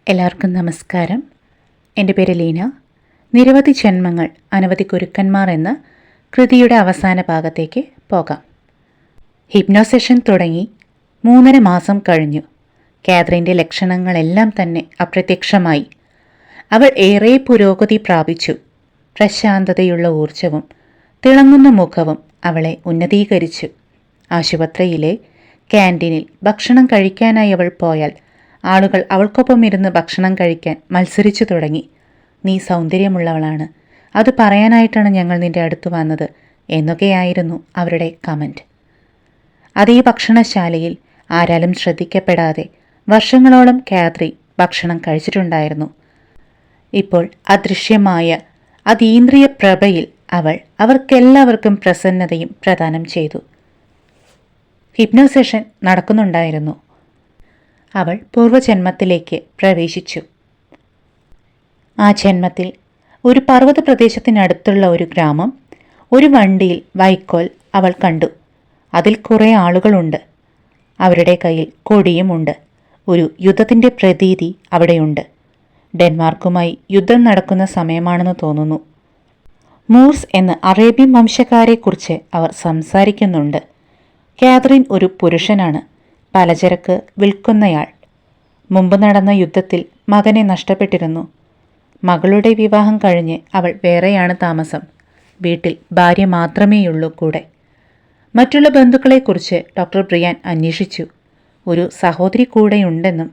എല്ലാവർക്കും നമസ്കാരം. എൻ്റെ പേര് ലീന. നിരവധി ജന്മങ്ങൾ അനവധി കുരുക്കന്മാർ എന്ന കൃതിയുടെ അവസാന ഭാഗത്തേക്ക് പോകാം. ഹിപ്നോസെഷൻ തുടങ്ങി 3.5 മാസം കഴിഞ്ഞു. കാതറിൻ്റെ ലക്ഷണങ്ങളെല്ലാം തന്നെ അപ്രത്യക്ഷമായി. അവൾ ഏറെ പുരോഗതി പ്രാപിച്ചു. പ്രശാന്തതയുള്ള ഊർജവും തിളങ്ങുന്ന മുഖവും അവളെ ഉന്നതീകരിച്ചു. ആശുപത്രിയിലെ ക്യാൻറ്റീനിൽ ഭക്ഷണം കഴിക്കാനായി അവൾ പോയാൽ ആളുകൾ അവൾക്കൊപ്പം ഇരുന്ന് ഭക്ഷണം കഴിക്കാൻ മത്സരിച്ചു തുടങ്ങി. നീ സൗന്ദര്യമുള്ളവളാണ്, അത് പറയാനായിട്ടാണ് ഞങ്ങൾ നിന്റെ അടുത്ത് വന്നത് എന്നൊക്കെയായിരുന്നു അവരുടെ കമൻറ്റ്. അതേ ഭക്ഷണശാലയിൽ ആരാലും ശ്രദ്ധിക്കപ്പെടാതെ വർഷങ്ങളോളം കാതറി ഭക്ഷണം കഴിച്ചിട്ടുണ്ടായിരുന്നു. ഇപ്പോൾ അദൃശ്യമായ അതീന്ദ്രിയ പ്രഭയിൽ അവൾ അവർക്കെല്ലാവർക്കും പ്രസന്നതയും പ്രദാനം ചെയ്തു. ഹിപ്നോസെഷൻ നടക്കുന്നുണ്ടായിരുന്നു. അവൾ പൂർവ്വജന്മത്തിലേക്ക് പ്രവേശിച്ചു. ആ ജന്മത്തിൽ ഒരു പർവ്വത പ്രദേശത്തിനടുത്തുള്ള ഒരു ഗ്രാമം, ഒരു വണ്ടിയിൽ വൈക്കോൽ അവൾ കണ്ടു. അതിൽ കുറേ ആളുകളുണ്ട്. അവരുടെ കയ്യിൽ കൊടിയുമുണ്ട്. ഒരു യുദ്ധത്തിൻ്റെ പ്രതീതി അവിടെയുണ്ട്. ഡെൻമാർക്കുമായി യുദ്ധം നടക്കുന്ന സമയമാണെന്ന് തോന്നുന്നു. മൂർസ് എന്ന അറേബ്യൻ വംശക്കാരെക്കുറിച്ച് അവർ സംസാരിക്കുന്നുണ്ട്. കാതറിൻ ഒരു പുരുഷനാണ്, പലചരക്ക് വിൽക്കുന്നയാൾ. മുമ്പ് നടന്ന യുദ്ധത്തിൽ മകനെ നഷ്ടപ്പെട്ടിരുന്നു. മകളുടെ വിവാഹം കഴിഞ്ഞ് അവൾ വേറെയാണ് താമസം. വീട്ടിൽ ഭാര്യ മാത്രമേയുള്ളൂ കൂടെ. മറ്റുള്ള ബന്ധുക്കളെക്കുറിച്ച് ഡോക്ടർ ബ്രിയാൻ അന്വേഷിച്ചു. ഒരു സഹോദരി കൂടെയുണ്ടെന്നും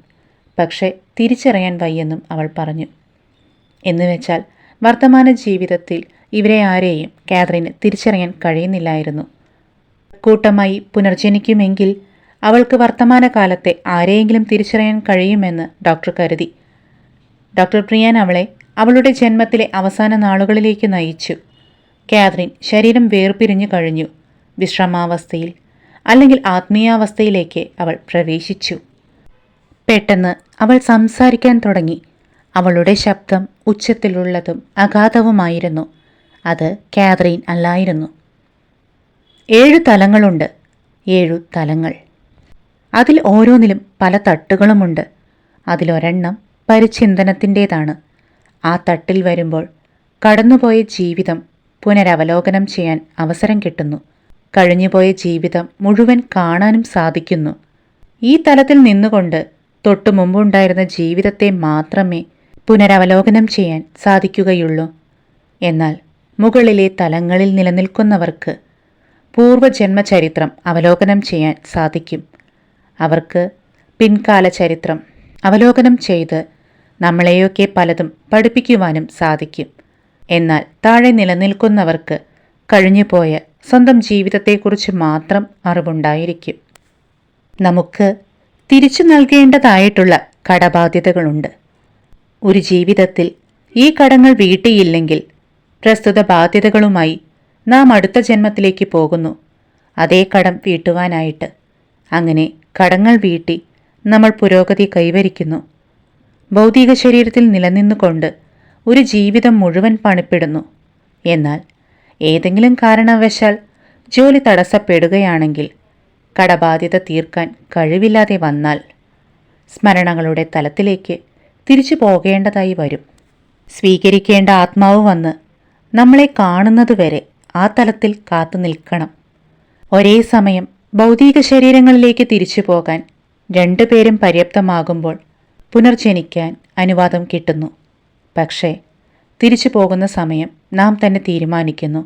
പക്ഷേ തിരിച്ചറിയാൻ വയ്യെന്നും അവൾ പറഞ്ഞു. എന്നുവെച്ചാൽ വർത്തമാന ജീവിതത്തിൽ ഇവരെ ആരെയും കാതറിന് തിരിച്ചറിയാൻ കഴിയുന്നില്ലായിരുന്നു. കൂട്ടമായി പുനർജനിക്കുമെങ്കിൽ അവൾക്ക് വർത്തമാനകാലത്തെ ആരെയെങ്കിലും തിരിച്ചറിയാൻ കഴിയുമെന്ന് ഡോക്ടർ കരുതി. ഡോക്ടർ ബ്രിയാൻ അവളെ അവളുടെ ജന്മത്തിലെ അവസാന നാളുകളിലേക്ക് നയിച്ചു. കാതറിൻ ശരീരം വേർപിരിഞ്ഞു കഴിഞ്ഞു. വിശ്രമാവസ്ഥയിൽ അല്ലെങ്കിൽ ആത്മീയാവസ്ഥയിലേക്ക് അവൾ പ്രവേശിച്ചു. പെട്ടെന്ന് അവൾ സംസാരിക്കാൻ തുടങ്ങി. അവളുടെ ശബ്ദം ഉച്ചത്തിലുള്ളതും അഗാധവുമായിരുന്നു. അത് കാതറിൻ അല്ലായിരുന്നു. 7 തലങ്ങളുണ്ട്. 7 തലങ്ങൾ. അതിൽ ഓരോന്നിലും പല തട്ടുകളുമുണ്ട്. അതിലൊരെണ്ണം പരിചിന്തനത്തിൻ്റേതാണ്. ആ തട്ടിൽ വരുമ്പോൾ കടന്നുപോയ ജീവിതം പുനരവലോകനം ചെയ്യാൻ അവസരം കിട്ടുന്നു. കഴിഞ്ഞുപോയ ജീവിതം മുഴുവൻ കാണാനും സാധിക്കുന്നു. ഈ തലത്തിൽ നിന്നുകൊണ്ട് തൊട്ടു മുമ്പുണ്ടായിരുന്ന ജീവിതത്തെ മാത്രമേ പുനരവലോകനം ചെയ്യാൻ സാധിക്കുകയുള്ളൂ. എന്നാൽ മുകളിലെ തലങ്ങളിൽ നിലനിൽക്കുന്നവർക്ക് പൂർവ്വജന്മചരിത്രം അവലോകനം ചെയ്യാൻ സാധിക്കും. അവർക്ക് പിൻകാല ചരിത്രം അവലോകനം ചെയ്ത് നമ്മളെയൊക്കെ പലതും പഠിപ്പിക്കുവാനും സാധിക്കും. എന്നാൽ താഴെ നിലനിൽക്കുന്നവർക്ക് കഴിഞ്ഞുപോയ സ്വന്തം ജീവിതത്തെക്കുറിച്ച് മാത്രം അറിവുണ്ടായിരിക്കും. നമുക്ക് തിരിച്ചു നൽകേണ്ടതായിട്ടുള്ള കടബാധ്യതകളുണ്ട്. ഒരു ജീവിതത്തിൽ ഈ കടങ്ങൾ വീട്ടിയില്ലെങ്കിൽ പ്രസ്തുത ബാധ്യതകളുമായി നാം അടുത്ത ജന്മത്തിലേക്ക് പോകുന്നു, അതേ കടം വീട്ടുവാനായിട്ട്. അങ്ങനെ കടങ്ങൾ വീട്ടി നമ്മൾ പുരോഗതി കൈവരിക്കുന്നു. ഭൗതിക ശരീരത്തിൽ നിലനിന്നുകൊണ്ട് ഒരു ജീവിതം മുഴുവൻ പണിപ്പെടുന്നു. എന്നാൽ ഏതെങ്കിലും കാരണവശാൽ ജോലി തടസ്സപ്പെടുകയാണെങ്കിൽ, കടബാധ്യത തീർക്കാൻ കഴിവില്ലാതെ വന്നാൽ സ്മരണകളുടെ തലത്തിലേക്ക് തിരിച്ചു പോകേണ്ടതായി വരും. സ്വീകരിക്കേണ്ട ആത്മാവ് വന്ന് നമ്മളെ കാണുന്നതുവരെ ആ തലത്തിൽ കാത്തു നിൽക്കണം. ഒരേ സമയം ഭൗതിക ശരീരങ്ങളിലേക്ക് തിരിച്ചു പോകാൻ 2 പേരും പര്യാപ്തമാകുമ്പോൾ പുനർജനിക്കാൻ അനുവാദം കിട്ടുന്നു. പക്ഷേ തിരിച്ചു പോകുന്ന സമയം നാം തന്നെ തീരുമാനിക്കുന്നു.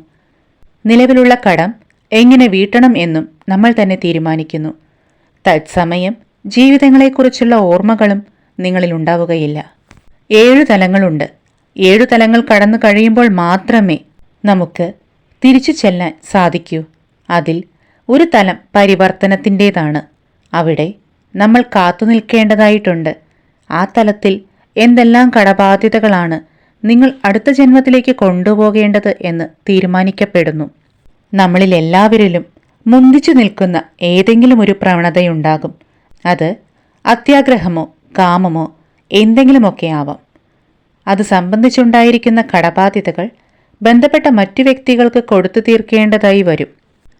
നിലവിലുള്ള കടം എങ്ങനെ വീട്ടണം എന്നും നമ്മൾ തന്നെ തീരുമാനിക്കുന്നു. തത്സമയം ജീവിതങ്ങളെക്കുറിച്ചുള്ള ഓർമ്മകളും നിങ്ങളിലുണ്ടാവുകയില്ല. 7 തലങ്ങളുണ്ട്. 7 തലങ്ങൾ കടന്നു കഴിയുമ്പോൾ മാത്രമേ നമുക്ക് തിരിച്ചു ചെല്ലാൻ സാധിക്കൂ. അതിൽ ഒരു തലം പരിവർത്തനത്തിൻ്റേതാണ്. അവിടെ നമ്മൾ കാത്തു നിൽക്കേണ്ടതായിട്ടുണ്ട്. ആ തലത്തിൽ എന്തെല്ലാം കടബാധ്യതകളാണ് നിങ്ങൾ അടുത്ത ജന്മത്തിലേക്ക് കൊണ്ടുപോകേണ്ടത് എന്ന് തീരുമാനിക്കപ്പെടുന്നു. നമ്മളിൽ എല്ലാവരിലും മുന്തിച്ചു നിൽക്കുന്ന ഏതെങ്കിലും ഒരു പ്രവണതയുണ്ടാകും. അത് അത്യാഗ്രഹമോ കാമമോ എന്തെങ്കിലുമൊക്കെ ആവാം. അത് സംബന്ധിച്ചുണ്ടായിരിക്കുന്ന കടബാധ്യതകൾ ബന്ധപ്പെട്ട മറ്റു വ്യക്തികൾക്ക് കൊടുത്തു തീർക്കേണ്ടതായി വരും.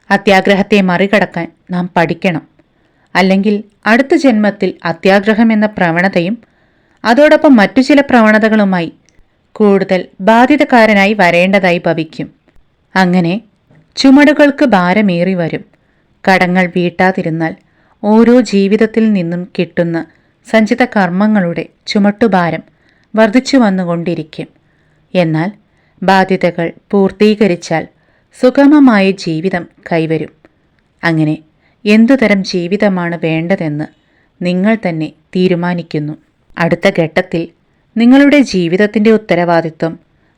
അത്യാഗ്രഹത്തെ മറികടക്കാൻ നാം പഠിക്കണം. അല്ലെങ്കിൽ അടുത്ത ജന്മത്തിൽ അത്യാഗ്രഹം എന്ന പ്രവണതയും അതോടൊപ്പം മറ്റു ചില പ്രവണതകളുമായി കൂടുതൽ ബാധിതക്കാരനായി വരേണ്ടതായി ഭവിക്കും. അങ്ങനെ ചുമടുകൾക്ക് ഭാരമേറി വരും. കടങ്ങൾ വീട്ടാതിരുന്നാൽ ഓരോ ജീവിതത്തിൽ നിന്നും കിട്ടുന്ന സഞ്ചിത കർമ്മങ്ങളുടെ ചുമട്ടുഭാരം വർദ്ധിച്ചു വന്നുകൊണ്ടിരിക്കും. എന്നാൽ ബാധ്യതകൾ പൂർത്തീകരിച്ചാൽ സുഗമമായ ജീവിതം കൈവരും. അങ്ങനെ എന്തുതരം ജീവിതമാണ് വേണ്ടതെന്ന് നിങ്ങൾ തന്നെ തീരുമാനിക്കുന്നു. അടുത്ത ഘട്ടത്തിൽ നിങ്ങളുടെ ജീവിതത്തിൻ്റെ ഉത്തരവാദിത്വം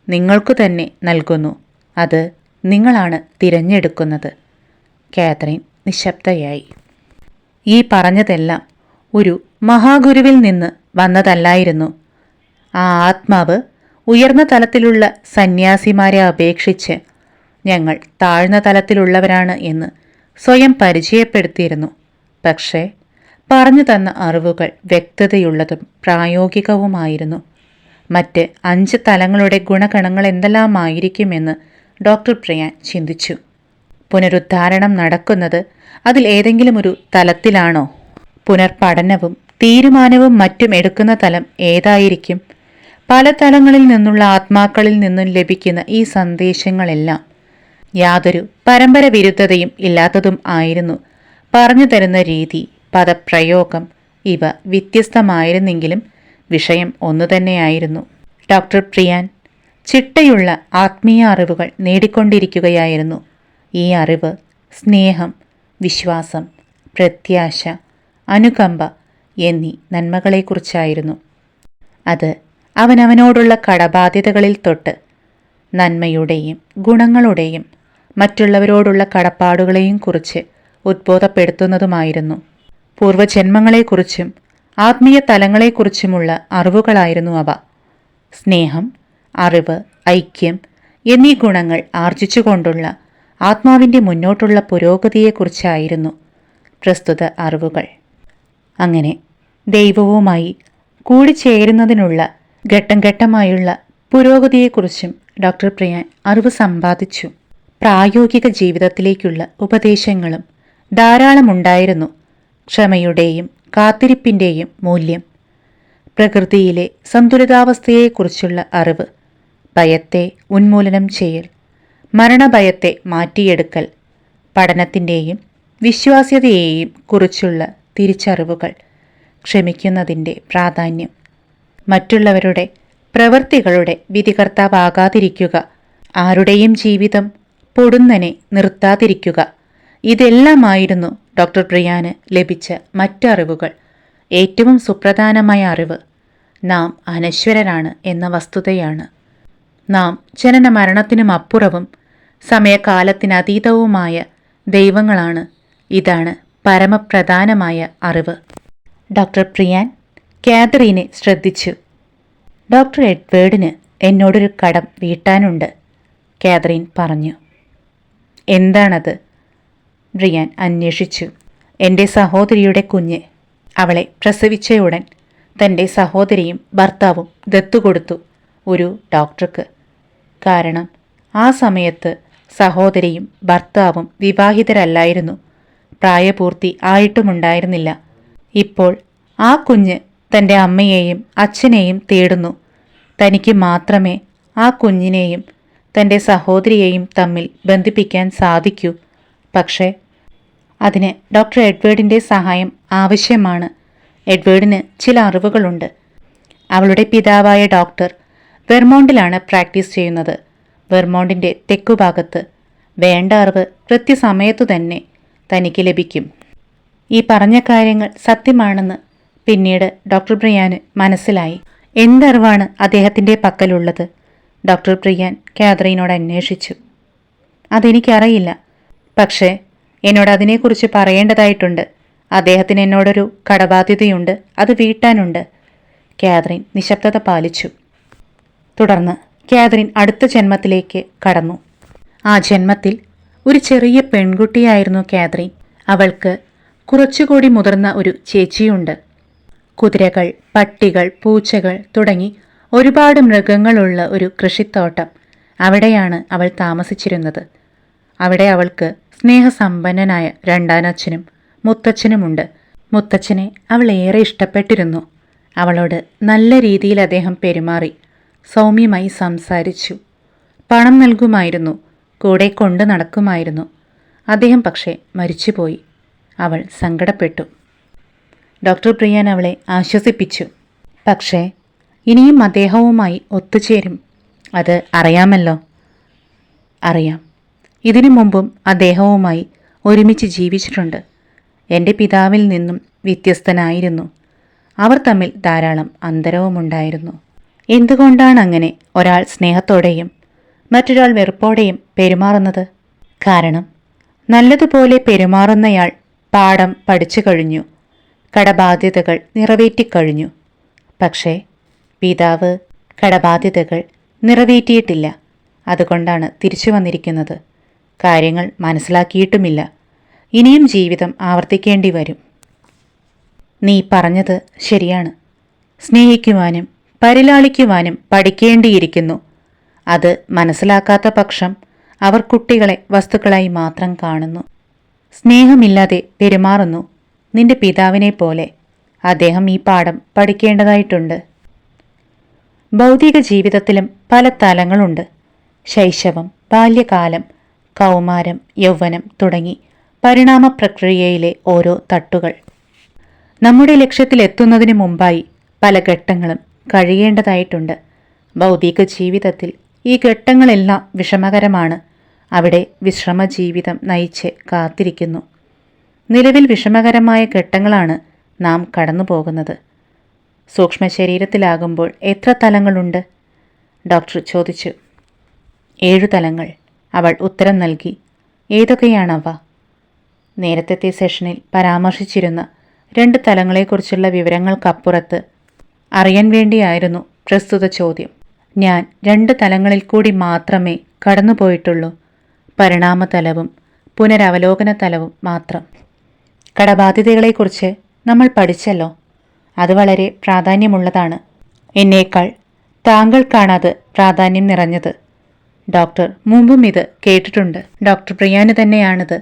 നിങ്ങൾക്കു തന്നെ നൽകുന്നു. അത് നിങ്ങളാണ് തിരഞ്ഞെടുക്കുന്നത്. കാതറിൻ നിശബ്ദയായി. ഈ പറഞ്ഞതെല്ലാം ഒരു മഹാഗുരുവിൽ നിന്ന് വന്നതല്ലായിരുന്നു. ആ ആത്മാവ് ഉയർന്ന തലത്തിലുള്ള സന്യാസിമാരെ അപേക്ഷിച്ച് ഞങ്ങൾ താഴ്ന്ന തലത്തിലുള്ളവരാണ് എന്ന് സ്വയം പരിചയപ്പെടുത്തിയിരുന്നു. പക്ഷേ പറഞ്ഞു തന്ന അറിവുകൾ വ്യക്തതയുള്ളതും പ്രായോഗികവുമായിരുന്നു. മറ്റ് 5 തലങ്ങളുടെ ഗുണഗണങ്ങൾ എന്തെല്ലാമായിരിക്കുമെന്ന് ഡോക്ടർ പ്രിയാൻ ചിന്തിച്ചു. പുനരുദ്ധാരണം നടക്കുന്നത് അതിൽ ഏതെങ്കിലും ഒരു തലത്തിലാണോ? പുനർപഠനവും തീരുമാനവും മറ്റും എടുക്കുന്ന തലം ഏതായിരിക്കും? പല തലങ്ങളിൽ നിന്നുള്ള ആത്മാക്കളിൽ നിന്നും ലഭിക്കുന്ന ഈ സന്ദേശങ്ങളെല്ലാം യാതൊരു പരമ്പര വിരുദ്ധതയും ഇല്ലാത്തതും ആയിരുന്നു. പറഞ്ഞു തരുന്ന രീതി, പദപ്രയോഗം ഇവ വ്യത്യസ്തമായിരുന്നെങ്കിലും വിഷയം ഒന്നുതന്നെയായിരുന്നു. ഡോക്ടർ പ്രിയാൻ ചിട്ടയുള്ള ആത്മീയ അറിവുകൾ നേടിക്കൊണ്ടിരിക്കുകയായിരുന്നു. ഈ അറിവ് സ്നേഹം, വിശ്വാസം, പ്രത്യാശ, അനുകമ്പ എന്നീ നന്മകളെക്കുറിച്ചായിരുന്നു. അത് അവനവനോടുള്ള കടബാധ്യതകളിൽ തൊട്ട് നന്മയുടെയും ഗുണങ്ങളുടെയും മറ്റുള്ളവരോടുള്ള കടപ്പാടുകളെയും കുറിച്ച് ഉദ്ബോധപ്പെടുത്തുന്നതുമായിരുന്നു. പൂർവജന്മങ്ങളെക്കുറിച്ചും ആത്മീയ തലങ്ങളെക്കുറിച്ചുമുള്ള അറിവുകളായിരുന്നു അവ. സ്നേഹം, അറിവ്, ഐക്യം എന്നീ ഗുണങ്ങൾ ആർജിച്ചുകൊണ്ടുള്ള ആത്മാവിൻ്റെ മുന്നോട്ടുള്ള പുരോഗതിയെക്കുറിച്ചായിരുന്നു പ്രസ്തുത അറിവുകൾ. അങ്ങനെ ദൈവവുമായി കൂടിച്ചേരുന്നതിനുള്ള ഘട്ടം ഘട്ടമായുള്ള പുരോഗതിയെക്കുറിച്ചും ഡോക്ടർ പ്രിയാൻ അറിവ് സമ്പാദിച്ചു. പ്രായോഗിക ജീവിതത്തിലേക്കുള്ള ഉപദേശങ്ങളും ധാരാളമുണ്ടായിരുന്നു. ക്ഷമയുടെയും കാത്തിരിപ്പിൻ്റെയും മൂല്യം, പ്രകൃതിയിലെ സന്തുലിതാവസ്ഥയെക്കുറിച്ചുള്ള അറിവ്, ഭയത്തെ ഉന്മൂലനം ചെയ്യൽ, മരണഭയത്തെ മാറ്റിയെടുക്കൽ, പഠനത്തിൻ്റെയും വിശ്വാസ്യതയെയും കുറിച്ചുള്ള തിരിച്ചറിവുകൾ, ക്ഷമിക്കുന്നതിൻ്റെ പ്രാധാന്യം, മറ്റുള്ളവരുടെ പ്രവൃത്തികളുടെ വിധികർത്താവാകാതിരിക്കുക, ആരുടെയും ജീവിതം പൊടുന്നനെ നിർത്താതിരിക്കുക, ഇതെല്ലാമായിരുന്നു ഡോക്ടർ പ്രിയാന് ലഭിച്ച മറ്ററിവുകൾ. ഏറ്റവും സുപ്രധാനമായ അറിവ് നാം അനശ്വരരാണ് എന്ന വസ്തുതയാണ്. നാം ജനന മരണത്തിനും അപ്പുറവും സമയകാലത്തിനതീതവുമായ ദൈവങ്ങളാണ്. ഇതാണ് പരമപ്രധാനമായ അറിവ്. ഡോക്ടർ പ്രിയാൻ കാതറീനെ ശ്രദ്ധിച്ചു. ഡോക്ടർ എഡ്വേർഡിന് എന്നോടൊരു കടം വീട്ടാനുണ്ട്, കാതറീൻ പറഞ്ഞു. എന്താണത്? പ്രിയാൻ അന്വേഷിച്ചു. എൻ്റെ സഹോദരിയുടെ കുഞ്ഞ്. അവളെ പ്രസവിച്ചയുടൻ തൻ്റെ സഹോദരിയും ഭർത്താവും ദത്തുകൊടുത്തു ഒരു ഡോക്ടർക്ക്. കാരണം ആ സമയത്ത് സഹോദരിയും ഭർത്താവും വിവാഹിതരല്ലായിരുന്നു. പ്രായപൂർത്തി ആയിട്ടുമുണ്ടായിരുന്നില്ല. ഇപ്പോൾ ആ കുഞ്ഞ് തൻ്റെ അമ്മയെയും അച്ഛനെയും തേടുന്നു. തനിക്ക് മാത്രമേ ആ കുഞ്ഞിനെയും തൻ്റെ സഹോദരിയെയും തമ്മിൽ ബന്ധിപ്പിക്കാൻ സാധിക്കൂ. പക്ഷേ അതിന് ഡോക്ടർ എഡ്വേർഡിൻ്റെ സഹായം ആവശ്യമാണ്. എഡ്വേർഡിന് ചില അറിവുകളുണ്ട്. അവളുടെ പിതാവായ ഡോക്ടർ വെർമോണ്ടിലാണ് പ്രാക്ടീസ് ചെയ്യുന്നത്. വെർമോണ്ടിൻ്റെ തെക്കുഭാഗത്ത്. വേണ്ട അറിവ് കൃത്യസമയത്തു തന്നെ തനിക്ക് ലഭിക്കും. ഈ പറഞ്ഞ കാര്യങ്ങൾ സത്യമാണെന്ന് പിന്നീട് ഡോക്ടർ പ്രിയാന് മനസ്സിലായി. എന്തറിവാണ് അദ്ദേഹത്തിൻ്റെ പക്കലുള്ളത്? ഡോക്ടർ പ്രിയാൻ കാതറീനോട് അന്വേഷിച്ചു. അതെനിക്കറിയില്ല, പക്ഷേ എന്നോട് അതിനെക്കുറിച്ച് പറയേണ്ടതായിട്ടുണ്ട്. അദ്ദേഹത്തിന് എന്നോടൊരു കടബാധ്യതയുണ്ട്, അത് വീട്ടാനുണ്ട്. കാതറീൻ നിശബ്ദത പാലിച്ചു. തുടർന്ന് കാതറീൻ അടുത്ത ജന്മത്തിലേക്ക് കടന്നു. ആ ജന്മത്തിൽ ഒരു ചെറിയ പെൺകുട്ടിയായിരുന്നു കാതറീൻ. അവൾക്ക് കുറച്ചുകൂടി മുതിർന്ന ഒരു ചേച്ചിയുണ്ട്. കുതിരകൾ, പട്ടികൾ, പൂച്ചകൾ തുടങ്ങി ഒരുപാട് മൃഗങ്ങളുള്ള ഒരു കൃഷിത്തോട്ടം. അവിടെയാണ് അവൾ താമസിച്ചിരുന്നത്. അവിടെ അവൾക്ക് സ്നേഹസമ്പന്നനായ രണ്ടാനച്ഛനും മുത്തച്ഛനുമുണ്ട്. മുത്തച്ഛനെ അവൾ ഏറെ ഇഷ്ടപ്പെട്ടിരുന്നു. അവളോട് നല്ല രീതിയിൽ അദ്ദേഹം പെരുമാറി, സൗമ്യമായി സംസാരിച്ചു. പണം നൽകുമായിരുന്നു, കൂടെ കൊണ്ടു നടക്കുമായിരുന്നു. അദ്ദേഹം പക്ഷേ മരിച്ചുപോയി. അവൾ സങ്കടപ്പെട്ടു. ഡോക്ടർ പ്രിയാൻ അവളെ ആശ്വസിപ്പിച്ചു. പക്ഷേ ഇനിയും അദ്ദേഹവുമായി ഒത്തുചേരും. അത് അറിയാമല്ലോ. അറിയാം. ഇതിനു മുമ്പും അദ്ദേഹവുമായി ഒരുമിച്ച് ജീവിച്ചിട്ടുണ്ട്. എൻ്റെ പിതാവിൽ നിന്നും വ്യത്യസ്തനായിരുന്നു. അവർ തമ്മിൽ ധാരാളം അന്തരവുമുണ്ടായിരുന്നു. എന്തുകൊണ്ടാണ് അങ്ങനെ ഒരാൾ സ്നേഹത്തോടെയും മറ്റൊരാൾ വെറുപ്പോടെയും പെരുമാറുന്നത്? കാരണം നല്ലതുപോലെ പെരുമാറുന്നയാൾ പാഠം പഠിച്ചു കഴിഞ്ഞു, കടബാധ്യതകൾ നിറവേറ്റിക്കഴിഞ്ഞു. പക്ഷേ പിതാവ് കടബാധ്യതകൾ നിറവേറ്റിയിട്ടില്ല. അതുകൊണ്ടാണ് തിരിച്ചു വന്നിരിക്കുന്നത്. കാര്യങ്ങൾ മനസ്സിലാക്കിയിട്ടുമില്ല. ഇനിയും ജീവിതം ആവർത്തിക്കേണ്ടി വരും. നീ പറഞ്ഞത് ശരിയാണ്. സ്നേഹിക്കുവാനും പരിലാളിക്കുവാനും പഠിക്കേണ്ടിയിരിക്കുന്നു. അത് മനസ്സിലാക്കാത്ത പക്ഷം അവർ കുട്ടികളെ വസ്തുക്കളായി മാത്രം കാണുന്നു. സ്നേഹമില്ലാതെ പെരുമാറുന്നു. നിന്റെ പിതാവിനെ പോലെ. അദ്ദേഹം ഈ പാഠം പഠിക്കേണ്ടതായിട്ടുണ്ട്. ഭൗതിക ജീവിതത്തിലും പല തലങ്ങളുണ്ട്. ശൈശവം, ബാല്യകാലം, കൗമാരം, യൗവനം തുടങ്ങി പരിണാമ പ്രക്രിയയിലെ ഓരോ തട്ടുകൾ. നമ്മുടെ ലക്ഷ്യത്തിലെത്തുന്നതിന് മുമ്പായി പല ഘട്ടങ്ങളും കഴിയേണ്ടതായിട്ടുണ്ട്. ഭൗതിക ജീവിതത്തിൽ ഈ ഘട്ടങ്ങളെല്ലാം വിഷമകരമാണ്. അവിടെ വിശ്രമജീവിതം നയിച്ച് കാത്തിരിക്കുന്നു. നിലവിൽ വിഷമകരമായ ഘട്ടങ്ങളാണ് നാം കടന്നു പോകുന്നത്. സൂക്ഷ്മ ശരീരത്തിലാകുമ്പോൾ എത്ര തലങ്ങളുണ്ട്? ഡോക്ടർ ചോദിച്ചു. 7 തലങ്ങൾ. അവൾ ഉത്തരം നൽകി. ഏതൊക്കെയാണവ? നേരത്തെ സെഷനിൽ പരാമർശിച്ചിരുന്ന 2 തലങ്ങളെക്കുറിച്ചുള്ള വിവരങ്ങൾക്കപ്പുറത്ത് അറിയാൻ വേണ്ടിയായിരുന്നു പ്രസ്തുത ചോദ്യം. ഞാൻ 2 തലങ്ങളിൽ കൂടി മാത്രമേ കടന്നുപോയിട്ടുള്ളൂ. പരിണാമതലവും പുനരവലോകന തലവും മാത്രം. കടബാധ്യതകളെക്കുറിച്ച് നമ്മൾ പഠിച്ചല്ലോ. അത് വളരെ പ്രാധാന്യമുള്ളതാണ്. എന്നേക്കാൾ താങ്കൾക്കാണത് പ്രാധാന്യം നിറഞ്ഞത്. ഡോക്ടർ മുമ്പും ഇത് കേട്ടിട്ടുണ്ട്. ഡോക്ടർ പ്രിയാന് തന്നെയാണിത്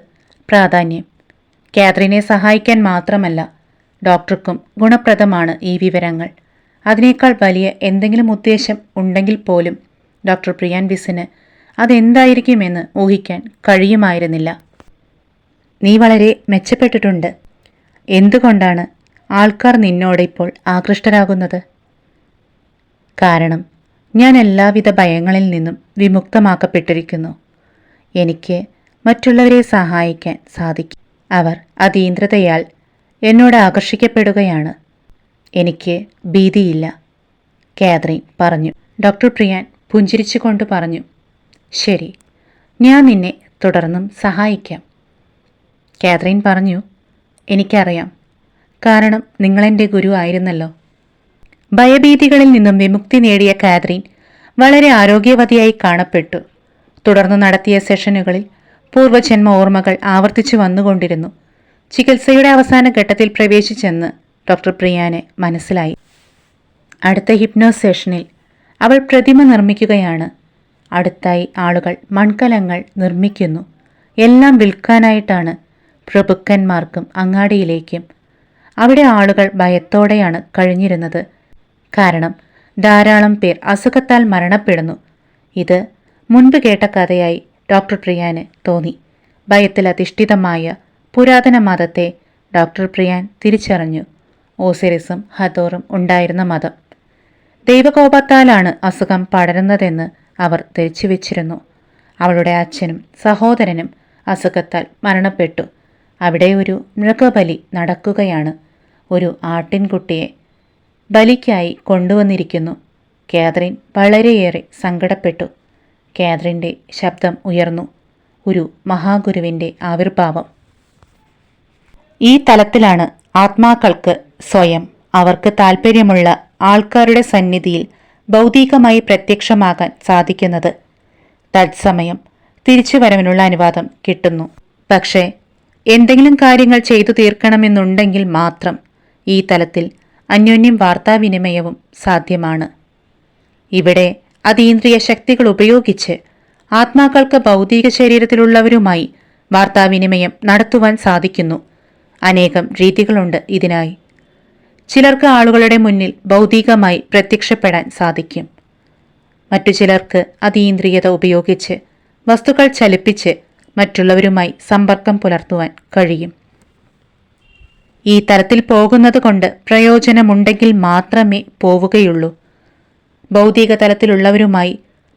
പ്രാധാന്യം. കാത്രീനെ സഹായിക്കാൻ മാത്രമല്ല, ഡോക്ടർക്കും ഗുണപ്രദമാണ് ഈ വിവരങ്ങൾ. അതിനേക്കാൾ വലിയ എന്തെങ്കിലും ഉദ്ദേശം ഉണ്ടെങ്കിൽ പോലും ഡോക്ടർ പ്രിയാൻ വിസിന് അതെന്തായിരിക്കുമെന്ന് ഊഹിക്കാൻ കഴിയുമായിരുന്നില്ല. നീ വളരെ മെച്ചപ്പെട്ടിട്ടുണ്ട്. എന്തുകൊണ്ടാണ് ആൾക്കാർ നിന്നോട് ഇപ്പോൾ ആകൃഷ്ടരാകുന്നത്? കാരണം ഞാൻ എല്ലാവിധ ഭയങ്ങളിൽ നിന്നും വിമുക്തമാക്കപ്പെട്ടിരിക്കുന്നു. എനിക്ക് മറ്റുള്ളവരെ സഹായിക്കാൻ സാധിക്കും. അവർ അതീന്ദ്രതയാൽ എന്നോട് ആകർഷിക്കപ്പെടുകയാണ്. എനിക്ക് ഭീതിയില്ല, കാത്രീൻ പറഞ്ഞു. ഡോക്ടർ പ്രിയാൻ പുഞ്ചിരിച്ചുകൊണ്ട് പറഞ്ഞു. ശരി, ഞാൻ നിന്നെ തുടർന്നും സഹായിക്കാം. കാത്രീൻ പറഞ്ഞു. എനിക്കറിയാം. കാരണം നിങ്ങളെൻ്റെ ഗുരു ആയിരുന്നല്ലോ. ഭയഭീതികളിൽ നിന്നും വിമുക്തി നേടിയ കാത്രീൻ വളരെ ആരോഗ്യവതിയായി കാണപ്പെട്ടു. തുടർന്ന് നടത്തിയ സെഷനുകളിൽ പൂർവ്വജന്മ ഓർമ്മകൾ ആവർത്തിച്ചു വന്നുകൊണ്ടിരുന്നു. ചികിത്സയുടെ അവസാന ഘട്ടത്തിൽ പ്രവേശിച്ചെന്ന് ഡോക്ടർ പ്രിയാന് മനസ്സിലായി. അടുത്ത ഹിപ്നോസ് സെഷനിൽ അവൾ പ്രതിമ നിർമ്മിക്കുകയാണ്. അടുത്തായി ആളുകൾ മൺകലങ്ങൾ നിർമ്മിക്കുന്നു. എല്ലാം വിൽക്കാനായിട്ടാണ്. പ്രഭുക്കന്മാർക്കും അങ്ങാടിയിലേക്കും. അവിടെ ആളുകൾ ഭയത്തോടെയാണ് കഴിഞ്ഞിരുന്നത്. കാരണം ധാരാളം പേർ അസുഖത്താൽ മരണപ്പെടുന്നു. ഇത് മുൻപ് കേട്ട കഥയായി ഡോക്ടർ പ്രിയാന് തോന്നി. ഭയത്തിൽ അധിഷ്ഠിതമായ പുരാതന മതത്തെ ഡോക്ടർ പ്രിയാൻ തിരിച്ചറിഞ്ഞു. ഓസിറിസും ഹതോറും ഉണ്ടായിരുന്ന മതം. ദൈവകോപത്താലാണ് അസുഖം പടരുന്നതെന്ന് അവർ ധരിച്ചു വെച്ചിരുന്നു. അവളുടെ അച്ഛനും സഹോദരനും അസുഖത്താൽ മരണപ്പെട്ടു. അവിടെ ഒരു മൃഗബലി നടക്കുകയാണ്. ഒരു ആട്ടിൻകുട്ടിയെ ബലിക്കായി കൊണ്ടുവന്നിരിക്കുന്നു. കാത്രീൻ വളരെയേറെ സങ്കടപ്പെട്ടു. കാത്രീൻ്റെ ശബ്ദം ഉയർന്നു. ഒരു മഹാഗുരുവിൻ്റെ ആവിർഭാവം. ഈ തലത്തിലാണ് ആത്മാക്കൾക്ക് സ്വയം അവർക്ക് താൽപ്പര്യമുള്ള ആൾക്കാരുടെ സന്നിധിയിൽ ഭൗതികമായി പ്രത്യക്ഷമാകാൻ സാധിക്കുന്നത്. തത്സമയം തിരിച്ചുവരവിനുള്ള അനുവാദം കിട്ടുന്നു. പക്ഷേ എന്തെങ്കിലും കാര്യങ്ങൾ ചെയ്തു തീർക്കണമെന്നുണ്ടെങ്കിൽ മാത്രം ഈ തലത്തിൽ അന്യോന്യം വാർത്താവിനിമയവും സാധ്യമാണ്. ഇവിടെ അതീന്ദ്രിയ ശക്തികൾ ഉപയോഗിച്ച് ആത്മാക്കൾക്ക് ഭൗതിക ശരീരത്തിലുള്ളവരുമായി വാർത്താവിനിമയം നടത്തുവാൻ സാധിക്കുന്നു. അനേകം രീതികളുണ്ട് ഇതിനായി. ചിലർക്ക് ആളുകളുടെ മുന്നിൽ ഭൗതികമായി പ്രത്യക്ഷപ്പെടാൻ സാധിക്കും. മറ്റു ചിലർക്ക് അതീന്ദ്രിയത ഉപയോഗിച്ച് വസ്തുക്കൾ ചലിപ്പിച്ച് മറ്റുള്ളവരുമായി സമ്പർക്കം പുലർത്തുവാൻ കഴിയും. ഈ തരത്തിൽ പോകുന്നത് കൊണ്ട് പ്രയോജനമുണ്ടെങ്കിൽ മാത്രമേ പോവുകയുള്ളൂ. ഭൗതിക തലത്തിലുള്ളവരുമായി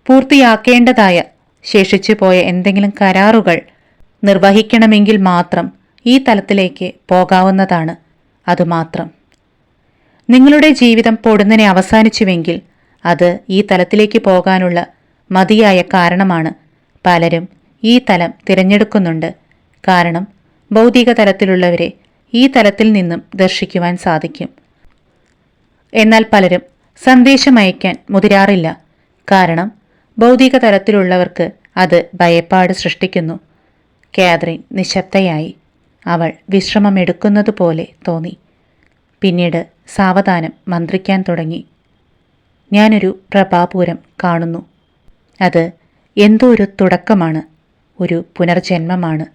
പൂർത്തിയാക്കേണ്ടതായ ശേഷിച്ചു പോയ എന്തെങ്കിലും കരാറുകൾ നിർവഹിക്കണമെങ്കിൽ മാത്രം ഈ തലത്തിലേക്ക് പോകാവുന്നതാണ്. അതുമാത്രം. നിങ്ങളുടെ ജീവിതം പൊടുന്നനെ അവസാനിച്ചുവെങ്കിൽ അത് ഈ തലത്തിലേക്ക് പോകാനുള്ള മതിയായ കാരണമാണ്. പലരും ഈ തലം തിരഞ്ഞെടുക്കുന്നുണ്ട്. കാരണം ഭൗതിക തലത്തിലുള്ളവരെ ഈ തലത്തിൽ നിന്നും ദർശിക്കുവാൻ സാധിക്കും. എന്നാൽ പലരും സന്ദേശമയക്കാൻ മുതിരാറില്ല. കാരണം ഭൗതിക തലത്തിലുള്ളവർക്ക് അത് ഭയപ്പാട് സൃഷ്ടിക്കുന്നു. കാതറിൻ നിശബ്ദയായി. അവൾ വിശ്രമമെടുക്കുന്നതുപോലെ തോന്നി. പിന്നീട് സാവധാനം മന്ത്രിക്കാൻ തുടങ്ങി. ഞാനൊരു പ്രഭാപൂരം കാണുന്നു. അത് എന്തോ ഒരു തുടക്കമാണ്, ഒരു പുനർജന്മമാണ്.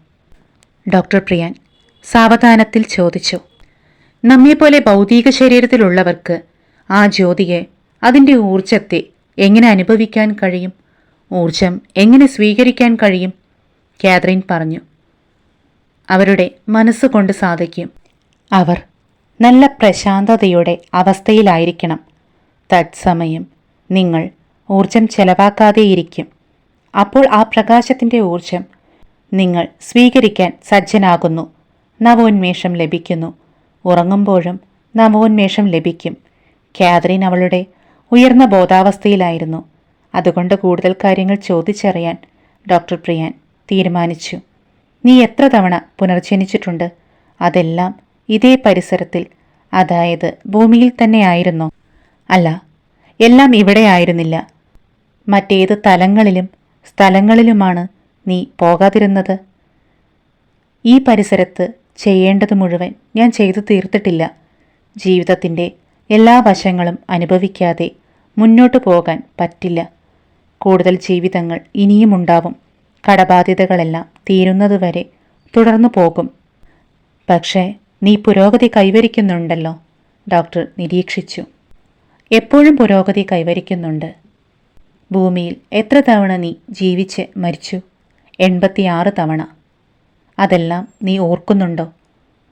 ഡോക്ടർ പ്രിയാൻ സാവധാനത്തിൽ ചോദിച്ചു. നമ്മെപ്പോലെ ഭൗതിക ശരീരത്തിലുള്ളവർക്ക് ആ ജ്യോതിയെ, അതിൻ്റെ ഊർജത്തെ എങ്ങനെ അനുഭവിക്കാൻ കഴിയും? ഊർജം എങ്ങനെ സ്വീകരിക്കാൻ കഴിയും? കാതറിൻ പറഞ്ഞു. അവരുടെ മനസ്സുകൊണ്ട് സാധിക്കും. അവർ നല്ല പ്രശാന്തതയുടെ അവസ്ഥയിലായിരിക്കണം. തത്സമയം നിങ്ങൾ ഊർജം ചെലവാക്കാതെയിരിക്കും. അപ്പോൾ ആ പ്രകാശത്തിൻ്റെ ഊർജം നിങ്ങൾ സ്വീകരിക്കാൻ സജ്ജനാകുന്നു. നവോന്മേഷം ലഭിക്കുന്നു. ഉറങ്ങുമ്പോഴും നവോന്മേഷം ലഭിക്കും. കാതറിൻ അവളുടെ ഉയർന്ന ബോധാവസ്ഥയിലായിരുന്നു. അതുകൊണ്ട് കൂടുതൽ കാര്യങ്ങൾ ചോദിച്ചറിയാൻ ഡോക്ടർ പ്രിയാൻ തീരുമാനിച്ചു. നീ എത്ര തവണ പുനർജനിച്ചിട്ടുണ്ട്? അതെല്ലാം ഇതേ പരിസരത്തിൽ, അതായത് ഭൂമിയിൽ തന്നെയായിരുന്നോ? അല്ല, എല്ലാം ഇവിടെ ആയിരുന്നില്ല. മറ്റേത് തലങ്ങളിലും സ്ഥലങ്ങളിലുമാണ് നീ പോകാതിരുന്നത്? ഈ പരിസരത്ത് ചെയ്യേണ്ടത് മുഴുവൻ ഞാൻ ചെയ്തു തീർത്തിട്ടില്ല. ജീവിതത്തിൻ്റെ എല്ലാ വശങ്ങളും അനുഭവിക്കാതെ മുന്നോട്ടു പോകാൻ പറ്റില്ല. കൂടുതൽ ജീവിതങ്ങൾ ഇനിയുമുണ്ടാവും. കടബാധ്യതകളെല്ലാം തീരുന്നതുവരെ തുടർന്നു പോകും. പക്ഷേ നീ പുരോഗതി കൈവരിക്കുന്നുണ്ടല്ലോ, ഡോക്ടർ നിരീക്ഷിച്ചു. എപ്പോഴും പുരോഗതി കൈവരിക്കുന്നുണ്ട്. ഭൂമിയിൽ എത്ര തവണ നീ ജീവിച്ച് മരിച്ചു? 86 തവണ. അതെല്ലാം നീ ഓർക്കുന്നുണ്ടോ?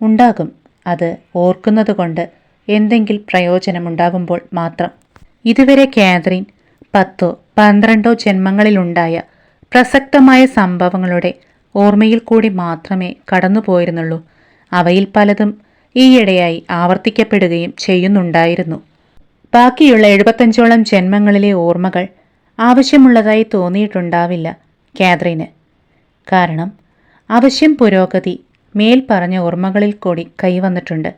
ഉണ്ടാകും. അത് ഓർക്കുന്നതുകൊണ്ട് എന്തെങ്കിലും പ്രയോജനമുണ്ടാകുമ്പോൾ മാത്രം. ഇതുവരെ കാതറിൻ 10 12 ജന്മങ്ങളിലുണ്ടായ പ്രസക്തമായ സംഭവങ്ങളുടെ ഓർമ്മയിൽ കൂടി മാത്രമേ കടന്നുപോയിരുന്നുള്ളൂ. അവയിൽ പലതും ഈയിടെയായി ആവർത്തിക്കപ്പെടുകയും ചെയ്യുന്നുണ്ടായിരുന്നു. ബാക്കിയുള്ള 75ഓളം ജന്മങ്ങളിലെ ഓർമ്മകൾ ആവശ്യമുള്ളതായി തോന്നിയിട്ടുണ്ടാവില്ല കാതറിന്. കാരണം അവശ്യം പുരോഗതി മേൽ പറഞ്ഞ ഓർമ്മകളിൽ കൂടി കൈവന്നിട്ടുണ്ട്.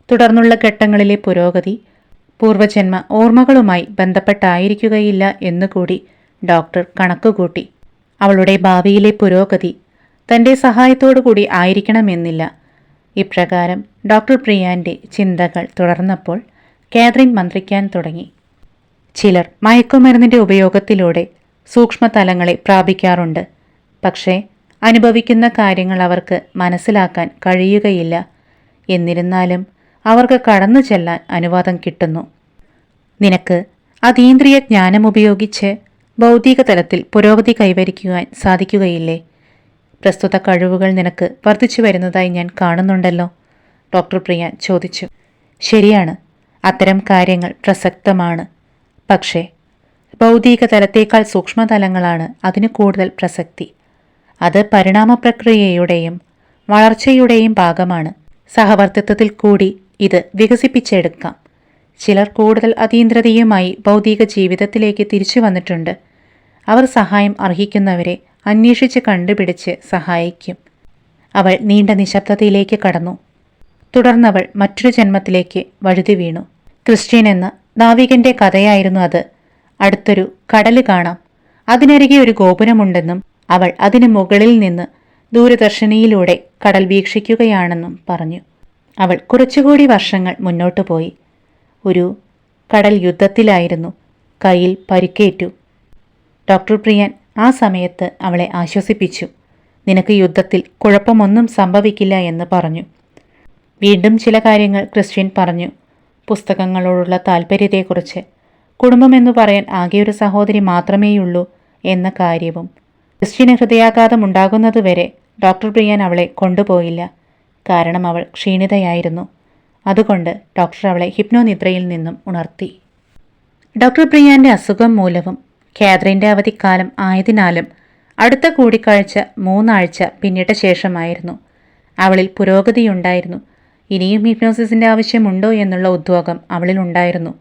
തുടർന്നുള്ള ഘട്ടങ്ങളിലെ പുരോഗതി പൂർവജന്മ ഓർമ്മകളുമായി ബന്ധപ്പെട്ടായിരിക്കുകയില്ല എന്നുകൂടി ഡോക്ടർ കണക്കുകൂട്ടി. അവളുടെ ഭാവിയിലെ പുരോഗതി തൻ്റെ സഹായത്തോടുകൂടി ആയിരിക്കണമെന്നില്ല. ഇപ്രകാരം ഡോക്ടർ പ്രിയാൻ്റെ ചിന്തകൾ തുടർന്നപ്പോൾ കാതറിൻ മന്ത്രിക്കാൻ തുടങ്ങി. ചിലർ മയക്കുമരുന്നിൻ്റെ ഉപയോഗത്തിലൂടെ സൂക്ഷ്മതലങ്ങളെ പ്രാപിക്കാറുണ്ട്. പക്ഷേ അനുഭവിക്കുന്ന കാര്യങ്ങൾ അവർക്ക് മനസ്സിലാക്കാൻ കഴിയുകയില്ല. എന്നിരുന്നാലും അവർക്ക് കടന്നു ചെല്ലാൻ അനുവാദം കിട്ടുന്നു. നിനക്ക് അതീന്ദ്രിയ ജ്ഞാനം ഉപയോഗിച്ച് ഭൗതിക തലത്തിൽ പുരോഗതി കൈവരിക്കുവാൻ സാധിക്കുകയില്ലേ? പ്രസ്തുത കഴിവുകൾ നിനക്ക് വർദ്ധിച്ചു വരുന്നതായി ഞാൻ കാണുന്നുണ്ടല്ലോ, ഡോക്ടർ പ്രിയാൻ ചോദിച്ചു. ശരിയാണ്, അത്തരം കാര്യങ്ങൾ പ്രസക്തമാണ്. പക്ഷേ ഭൗതിക തലത്തേക്കാൾ സൂക്ഷ്മതലങ്ങളാണ് അതിന് കൂടുതൽ പ്രസക്തി. അത് പരിണാമ പ്രക്രിയയുടെയും വളർച്ചയുടെയും ഭാഗമാണ്. സഹവർത്തിത്വത്തിൽ കൂടി ഇത് വികസിപ്പിച്ചെടുക്കാം. ചിലർ കൂടുതൽ അതീന്ദ്രതയുമായി ഭൗതിക ജീവിതത്തിലേക്ക് തിരിച്ചു വന്നിട്ടുണ്ട്. അവർ സഹായം അർഹിക്കുന്നവരെ അന്വേഷിച്ച് കണ്ടുപിടിച്ച് സഹായിക്കും. അവൾ നീണ്ട നിശബ്ദതയിലേക്ക് കടന്നു. തുടർന്നവൾ മറ്റൊരു ജന്മത്തിലേക്ക് വഴുതി വീണു. ക്രിസ്ത്യൻ എന്ന നാവികന്റെ കഥയായിരുന്നു അത്. അടുത്തൊരു കടല് കാണാം. അതിനരികെ ഒരു ഗോപുരമുണ്ടെന്നും അവൾ അതിനു മുകളിൽ നിന്ന് ദൂരദർശിനിയിലൂടെ കടൽ വീക്ഷിക്കുകയാണെന്നും പറഞ്ഞു. അവൾ കുറച്ചുകൂടി വർഷങ്ങൾ മുന്നോട്ടു പോയി. ഒരു കടൽ യുദ്ധത്തിലായിരുന്നു. കയ്യിൽ പരിക്കേറ്റു. ഡോക്ടർ പ്രിയാൻ ആ സമയത്ത് അവളെ ആശ്വസിപ്പിച്ചു. നിനക്ക് യുദ്ധത്തിൽ കുഴപ്പമൊന്നും സംഭവിക്കില്ല എന്ന് പറഞ്ഞു. വീണ്ടും ചില കാര്യങ്ങൾ ക്രിസ്ത്യൻ പറഞ്ഞു. പുസ്തകങ്ങളോടുള്ള താൽപ്പര്യത്തെക്കുറിച്ച്, കുടുംബമെന്നു പറയാൻ ആകെയൊരു സഹോദരി മാത്രമേയുള്ളൂ എന്ന കാര്യവും. ക്രിസ്റ്റിന് ഹൃദയാഘാതമുണ്ടാകുന്നതുവരെ ഡോക്ടർ ബ്രിയാൻ അവളെ കൊണ്ടുപോയില്ല. കാരണം അവൾ ക്ഷീണിതയായിരുന്നു. അതുകൊണ്ട് ഡോക്ടർ അവളെ ഹിപ്നോനിദ്രയിൽ നിന്നും ഉണർത്തി. ഡോക്ടർ ബ്രിയാന്റെ അസുഖം മൂലവും കാതറിൻ്റെ അവധിക്കാലം ആയതിനാലും അടുത്ത കൂടിക്കാഴ്ച 3 ആഴ്ച പിന്നിട്ട ശേഷമായിരുന്നു. അവളിൽ പുരോഗതിയുണ്ടായിരുന്നു. ഇനിയും ഹിപ്നോസിസിൻ്റെ ആവശ്യമുണ്ടോ എന്നുള്ള ഉദ്വേഗം അവളിലുണ്ടായിരുന്നു.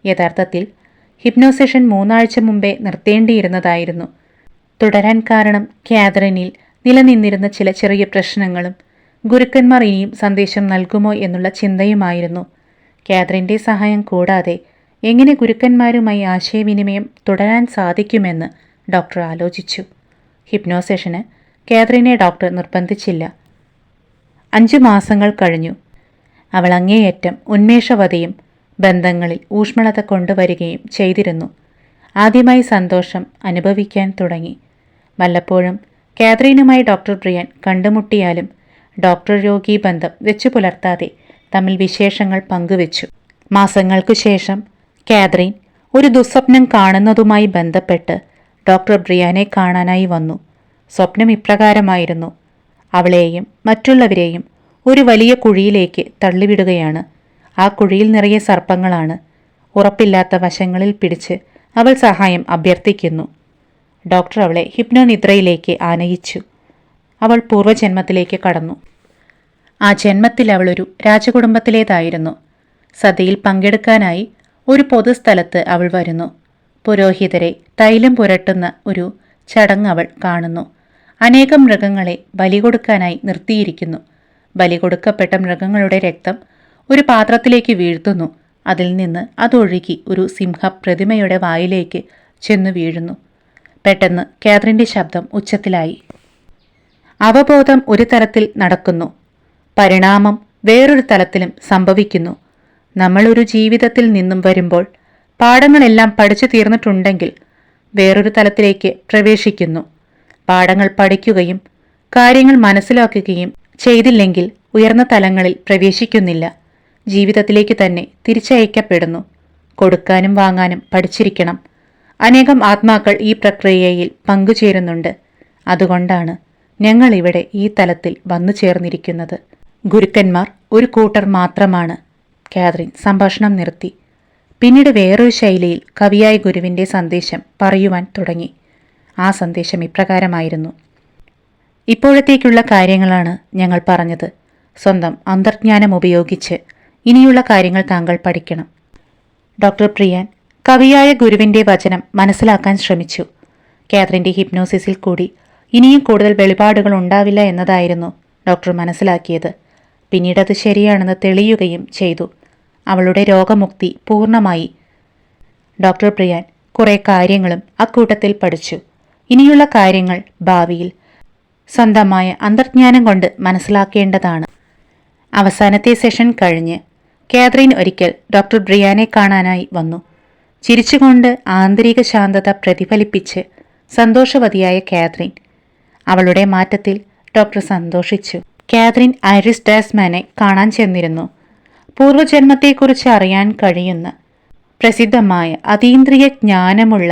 യഥാർത്ഥത്തിൽ ഹിപ്നോസെഷൻ 3 ആഴ്ച മുമ്പേ നിർത്തേണ്ടിയിരുന്നതായിരുന്നു. തുടരാൻ കാരണം കാതറിനിൽ നിലനിന്നിരുന്ന ചില ചെറിയ പ്രശ്നങ്ങളും ഗുരുക്കന്മാർ ഇനിയും സന്ദേശം നൽകുമോ എന്നുള്ള ചിന്തയുമായിരുന്നു. കാതറിൻ്റെ സഹായം കൂടാതെ എങ്ങനെ ഗുരുക്കന്മാരുമായി ആശയവിനിമയം തുടരാൻ സാധിക്കുമെന്ന് ഡോക്ടർ ആലോചിച്ചു. ഹിപ്നോസെഷന് കാതറിനെ ഡോക്ടർ നിർബന്ധിച്ചില്ല. 5 മാസങ്ങൾ കഴിഞ്ഞു. അവൾ അങ്ങേയറ്റം ഉന്മേഷവതിയും ബന്ധങ്ങളിൽ ഊഷ്മളത കൊണ്ടുവരികയും ചെയ്തിരുന്നു. ആദ്യമായി സന്തോഷം അനുഭവിക്കാൻ തുടങ്ങി. വല്ലപ്പോഴും കാതറിനുമായി ഡോക്ടർ ബ്രിയാൻ കണ്ടുമുട്ടിയാലും ഡോക്ടർ രോഗി ബന്ധം വെച്ചു പുലർത്താതെ തമ്മിൽ വിശേഷങ്ങൾ പങ്കുവച്ചു. മാസങ്ങൾക്കു ശേഷം കാതറിൻ ഒരു ദുസ്വപ്നം കാണുന്നതുമായി ബന്ധപ്പെട്ട് ഡോക്ടർ ബ്രിയാനെ കാണാനായി വന്നു. സ്വപ്നം ഇപ്രകാരമായിരുന്നു: അവളെയും മറ്റുള്ളവരെയും ഒരു വലിയ കുഴിയിലേക്ക് തള്ളിവിടുകയാണ്. ആ കുഴിയിൽ നിറയെ സർപ്പങ്ങളാണ്. ഉറപ്പില്ലാത്ത വശങ്ങളിൽ പിടിച്ച് അവൾ സഹായം അഭ്യർത്ഥിക്കുന്നു. ഡോക്ടർ അവളെ ഹിപ്നോനിദ്രയിലേക്ക് ആനയിച്ചു. അവൾ പൂർവ്വജന്മത്തിലേക്ക് കടന്നു. ആ ജന്മത്തിൽ അവളൊരു രാജകുടുംബത്തിലേതായിരുന്നു. സദ്യയിൽ പങ്കെടുക്കാനായി ഒരു പൊതുസ്ഥലത്ത് അവൾ വരുന്നു. പുരോഹിതരെ തൈലം പുരട്ടുന്ന ഒരു ചടങ്ങ് അവൾ കാണുന്നു. അനേകം മൃഗങ്ങളെ ബലി കൊടുക്കാനായി നിർത്തിയിരിക്കുന്നു. ബലി കൊടുക്കപ്പെട്ട മൃഗങ്ങളുടെ രക്തം ഒരു പാത്രത്തിലേക്ക് വീഴ്ത്തുന്നു. അതിൽ നിന്ന് അതൊഴുകി ഒരു സിംഹപ്രതിമയുടെ വായിലേക്ക് ചെന്നു വീഴുന്നു. പെട്ടെന്ന് കാതറിൻ്റെ ശബ്ദം ഉച്ചത്തിലായി. അവബോധം ഒരു തലത്തിൽ നടക്കുന്നു, പരിണാമം വേറൊരു തലത്തിലും സംഭവിക്കുന്നു. നമ്മൾ ഒരു ജീവിതത്തിൽ നിന്നും വരുമ്പോൾ പാഠങ്ങളെല്ലാം പഠിച്ചു തീർന്നിട്ടുണ്ടെങ്കിൽ വേറൊരു തലത്തിലേക്ക് പ്രവേശിക്കുന്നു. പാഠങ്ങൾ പഠിക്കുകയും കാര്യങ്ങൾ മനസ്സിലാക്കുകയും ചെയ്തില്ലെങ്കിൽ ഉയർന്ന തലങ്ങളിൽ പ്രവേശിക്കുന്നില്ല. ജീവിതത്തിലേക്ക് തന്നെ തിരിച്ചയക്കപ്പെടുന്നു. കൊടുക്കാനും വാങ്ങാനും പഠിച്ചിരിക്കണം. അനേകം ആത്മാക്കൾ ഈ പ്രക്രിയയിൽ പങ്കുചേരുന്നുണ്ട്. അതുകൊണ്ടാണ് ഞങ്ങൾ ഇവിടെ ഈ തലത്തിൽ വന്നു ചേർന്നിരിക്കുന്നത്. ഗുരുക്കന്മാർ ഒരു കൂട്ടർ മാത്രമാണ്. കാതറിൻ സംഭാഷണം നിർത്തി. പിന്നീട് വേറൊരു ശൈലിയിൽ കവിയായ ഗുരുവിൻ്റെ സന്ദേശം പറയുവാൻ തുടങ്ങി. ആ സന്ദേശം ഇപ്രകാരമായിരുന്നു: ഇപ്പോഴത്തേക്കുള്ള കാര്യങ്ങളാണ് ഞങ്ങൾ പറഞ്ഞത്. സ്വന്തം അന്തർജ്ഞാനം ഉപയോഗിച്ച് ഇനിയുള്ള കാര്യങ്ങൾ താങ്കൾ പഠിക്കണം. ഡോക്ടർ ബ്രിയാൻ കവിയായ ഗുരുവിൻ്റെ വചനം മനസ്സിലാക്കാൻ ശ്രമിച്ചു. കാതറിൻ്റെ ഹിപ്നോസിസിൽ കൂടി ഇനിയും കൂടുതൽ വെളിപാടുകൾ ഉണ്ടാവില്ല എന്നതായിരുന്നു ഡോക്ടർ മനസ്സിലാക്കിയത്. പിന്നീട് അത് ശരിയാണെന്ന് തെളിയുകയും ചെയ്തു. അവളുടെ രോഗമുക്തി പൂർണ്ണമായി. ഡോക്ടർ ബ്രിയാൻ കുറേ കാര്യങ്ങളും അക്കൂട്ടത്തിൽ പഠിച്ചു. ഇനിയുള്ള കാര്യങ്ങൾ ഭാവിയിൽ സ്വന്തമായ അന്തർജ്ഞാനം കൊണ്ട് മനസ്സിലാക്കേണ്ടതാണ്. അവസാനത്തെ സെഷൻ കഴിഞ്ഞ് കാതറിൻ ഒരിക്കൽ ഡോക്ടർ ബ്രിയാനെ കാണാനായി വന്നു. ചിരിച്ചുകൊണ്ട് ആന്തരിക ശാന്തത പ്രതിഫലിപ്പിച്ച് സന്തോഷവതിയായ കാതറിൻ. അവളുടെ മാറ്റത്തിൽ ഡോക്ടർ സന്തോഷിച്ചു. കാതറിൻ ഐറിസ് ഡാസ്മാനെ കാണാൻ ചെന്നിരുന്നു. പൂർവ്വജന്മത്തെക്കുറിച്ച് അറിയാൻ കഴിയുന്ന പ്രസിദ്ധമായ അതീന്ദ്രിയ ജ്ഞാനമുള്ള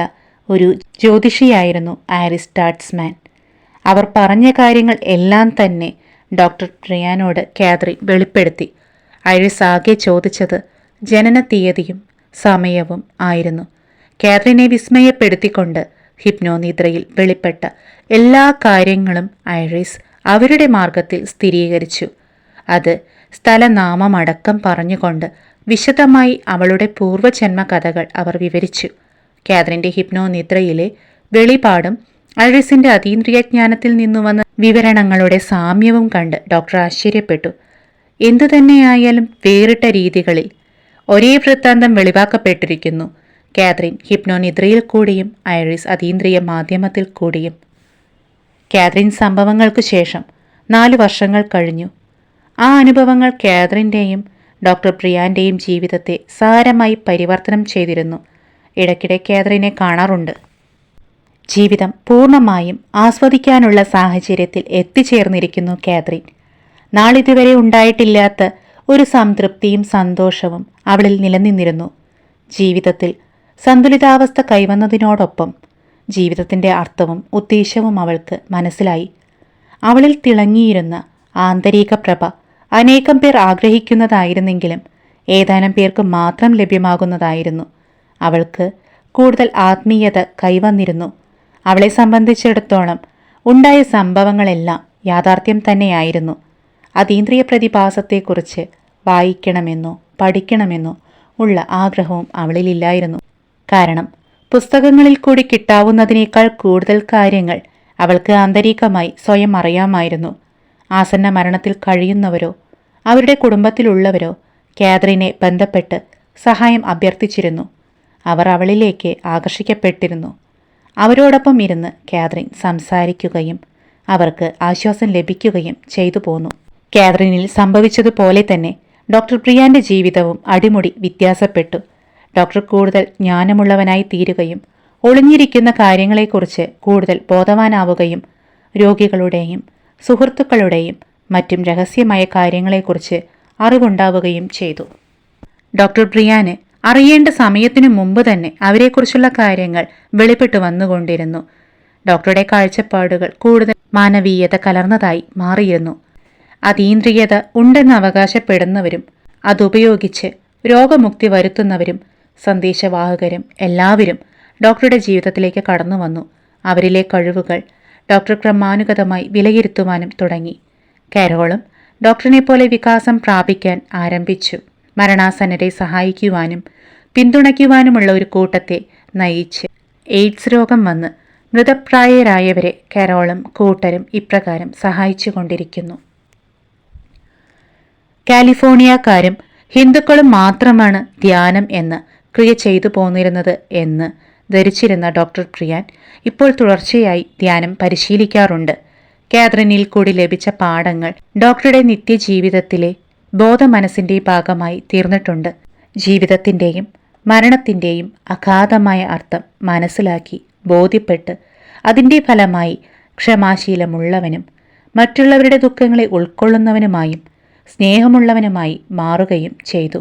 ഒരു ജ്യോതിഷിയായിരുന്നു ഐറിസ് ഡാസ്മാൻ. അവർ പറഞ്ഞ കാര്യങ്ങൾ എല്ലാം തന്നെ ഡോക്ടർ ബ്രിയാനോട് കാതറിൻ വെളിപ്പെടുത്തി. ഐറിസ് ആകെ ചോദിച്ചത് ജനന തീയതിയും സമയവും ആയിരുന്നു. കാതറിനെ വിസ്മയപ്പെടുത്തിക്കൊണ്ട് ഹിപ്നോനിദ്രയിൽ വെളിപ്പെട്ട എല്ലാ കാര്യങ്ങളും ഐറിസ് അവരുടെ മാർഗത്തിൽ സ്ഥിരീകരിച്ചു. അത് സ്ഥലനാമമടക്കം പറഞ്ഞുകൊണ്ട് വിശദമായി അവളുടെ പൂർവ്വജന്മ കഥകൾ അവർ വിവരിച്ചു. കാതറിൻ്റെ ഹിപ്നോനിദ്രയിലെ വെളിപാടും ഐറിസിൻ്റെ അതീന്ദ്രിയജ്ഞാനത്തിൽ നിന്നു വന്ന വിവരണങ്ങളുടെ സാമ്യവും കണ്ട് ഡോക്ടർ ആശ്ചര്യപ്പെട്ടു. എന്തുതന്നെയായാലും വേറിട്ട രീതികളിൽ ഒരേ വൃത്താന്തം വെളിവാക്കപ്പെട്ടിരിക്കുന്നു. കാതറിൻ ഹിപ്നോനിദ്രയിൽ കൂടിയും ഐറിസ് അതീന്ദ്രിയ മാധ്യമത്തിൽ കൂടിയും. കാതറിൻ സംഭവങ്ങൾക്കു ശേഷം 4 വർഷങ്ങൾ കഴിഞ്ഞു. ആ അനുഭവങ്ങൾ കാതറിൻ്റെയും ഡോക്ടർ ബ്രിയാൻ്റെയും ജീവിതത്തെ സാരമായി പരിവർത്തനം ചെയ്തിരുന്നു. ഇടയ്ക്കിടെ കാതറിനെ കാണാറുണ്ട്. ജീവിതം പൂർണ്ണമായും ആസ്വദിക്കാനുള്ള സാഹചര്യത്തിൽ എത്തിച്ചേർന്നിരിക്കുന്നു കാതറിൻ. നാളിതുവരെ ഉണ്ടായിട്ടില്ലാത്ത ഒരു സംതൃപ്തിയും സന്തോഷവും അവളിൽ നിലനിന്നിരുന്നു. ജീവിതത്തിൽ സന്തുലിതാവസ്ഥ കൈവന്നതിനോടൊപ്പം ജീവിതത്തിൻ്റെ അർത്ഥവും ഉദ്ദേശവും അവൾക്ക് മനസ്സിലായി. അവളിൽ തിളങ്ങിയിരുന്ന ആന്തരിക പ്രഭ അനേകം പേർ ആഗ്രഹിക്കുന്നതായിരുന്നെങ്കിലും ഏതാനും പേർക്ക് മാത്രം ലഭ്യമാകുന്നതായിരുന്നു. അവൾക്ക് കൂടുതൽ ആത്മീയത കൈവന്നിരുന്നു. അവളെ സംബന്ധിച്ചിടത്തോളം ഉണ്ടായ സംഭവങ്ങളെല്ലാം യാഥാർത്ഥ്യം തന്നെയായിരുന്നു. അതീന്ദ്രിയ പ്രതിഭാസത്തെക്കുറിച്ച് വായിക്കണമെന്നോ പഠിക്കണമെന്നോ ഉള്ള ആഗ്രഹവും അവളിലില്ലായിരുന്നു. കാരണം പുസ്തകങ്ങളിൽ കൂടി കിട്ടാവുന്നതിനേക്കാൾ കൂടുതൽ കാര്യങ്ങൾ അവൾക്ക് ആന്തരികമായി സ്വയം അറിയാമായിരുന്നു. ആസന്ന മരണത്തിൽ കഴിയുന്നവരോ അവരുടെ കുടുംബത്തിലുള്ളവരോ കാതറിനെ ബന്ധപ്പെട്ട് സഹായം അഭ്യർത്ഥിച്ചിരുന്നു. അവർ അവളിലേക്ക് ആകർഷിക്കപ്പെട്ടിരുന്നു. അവരോടൊപ്പം ഇരുന്ന് കാതറിൻ സംസാരിക്കുകയും അവർക്ക് ആശ്വാസം ലഭിക്കുകയും ചെയ്തു പോന്നു. കാതറിനിൽ സംഭവിച്ചതുപോലെ തന്നെ ഡോക്ടർ പ്രിയാന്റെ ജീവിതവും അടിമുടി വ്യത്യാസപ്പെട്ടു. ഡോക്ടർ കൂടുതൽ ജ്ഞാനമുള്ളവനായി തീരുകയും ഒളിഞ്ഞിരിക്കുന്ന കാര്യങ്ങളെക്കുറിച്ച് കൂടുതൽ ബോധവാനാവുകയും രോഗികളുടെയും സുഹൃത്തുക്കളുടെയും മറ്റും രഹസ്യമായ കാര്യങ്ങളെക്കുറിച്ച് അറിവുണ്ടാവുകയും ചെയ്തു. ഡോക്ടർ പ്രിയാന് അറിയേണ്ട സമയത്തിനു മുമ്പ് തന്നെ അവരെക്കുറിച്ചുള്ള കാര്യങ്ങൾ വെളിപ്പെട്ടു വന്നുകൊണ്ടിരുന്നു. ഡോക്ടറുടെ കാഴ്ചപ്പാടുകൾ കൂടുതൽ മാനവീയത കലർന്നതായി മാറിയിരുന്നു. അതീന്ദ്രിയത ഉണ്ടെന്ന് അവകാശപ്പെടുന്നവരും അതുപയോഗിച്ച് രോഗമുക്തി വരുത്തുന്നവരും സന്ദേശവാഹകരും എല്ലാവരും ഡോക്ടറുടെ ജീവിതത്തിലേക്ക് കടന്നു വന്നു. അവരിലെ കഴിവുകൾ ഡോക്ടർ ക്രമാനുഗതമായി വിലയിരുത്തുവാനും തുടങ്ങി. കാരോളും ഡോക്ടറിനെ പോലെ വികാസം പ്രാപിക്കാൻ ആരംഭിച്ചു. മരണാസന്നരെ സഹായിക്കുവാനും പിന്തുണയ്ക്കുവാനുമുള്ള ഒരു കൂട്ടത്തെ നയിച്ച് എയ്ഡ്സ് രോഗം വന്ന് മൃതപ്രായരായവരെ കാരോളും കൂട്ടരും ഇപ്രകാരം സഹായിച്ചു കൊണ്ടിരിക്കുന്നു. കാലിഫോർണിയക്കാരും ഹിന്ദുക്കളും മാത്രമാണ് ധ്യാനം എന്ന ക്രിയ ചെയ്തു പോന്നിരുന്നത് എന്ന് ധരിച്ചിരുന്ന ഡോക്ടർ പ്രിയാൻ ഇപ്പോൾ തുടർച്ചയായി ധ്യാനം പരിശീലിക്കാറുണ്ട്. കാതറിനിൽ കൂടി ലഭിച്ച പാഠങ്ങൾ ഡോക്ടറുടെ നിത്യജീവിതത്തിലെ ബോധമനസ്സിൻ്റെ ഭാഗമായി തീർന്നിട്ടുണ്ട്. ജീവിതത്തിൻ്റെയും മരണത്തിൻ്റെയും അഗാധമായ അർത്ഥം മനസ്സിലാക്കി ബോധ്യപ്പെട്ട് അതിൻ്റെ ഫലമായി ക്ഷമാശീലമുള്ളവനും മറ്റുള്ളവരുടെ ദുഃഖങ്ങളെ ഉൾക്കൊള്ളുന്നവനുമായും സ്നേഹമുള്ളവനുമായി മാറുകയും ചെയ്തു.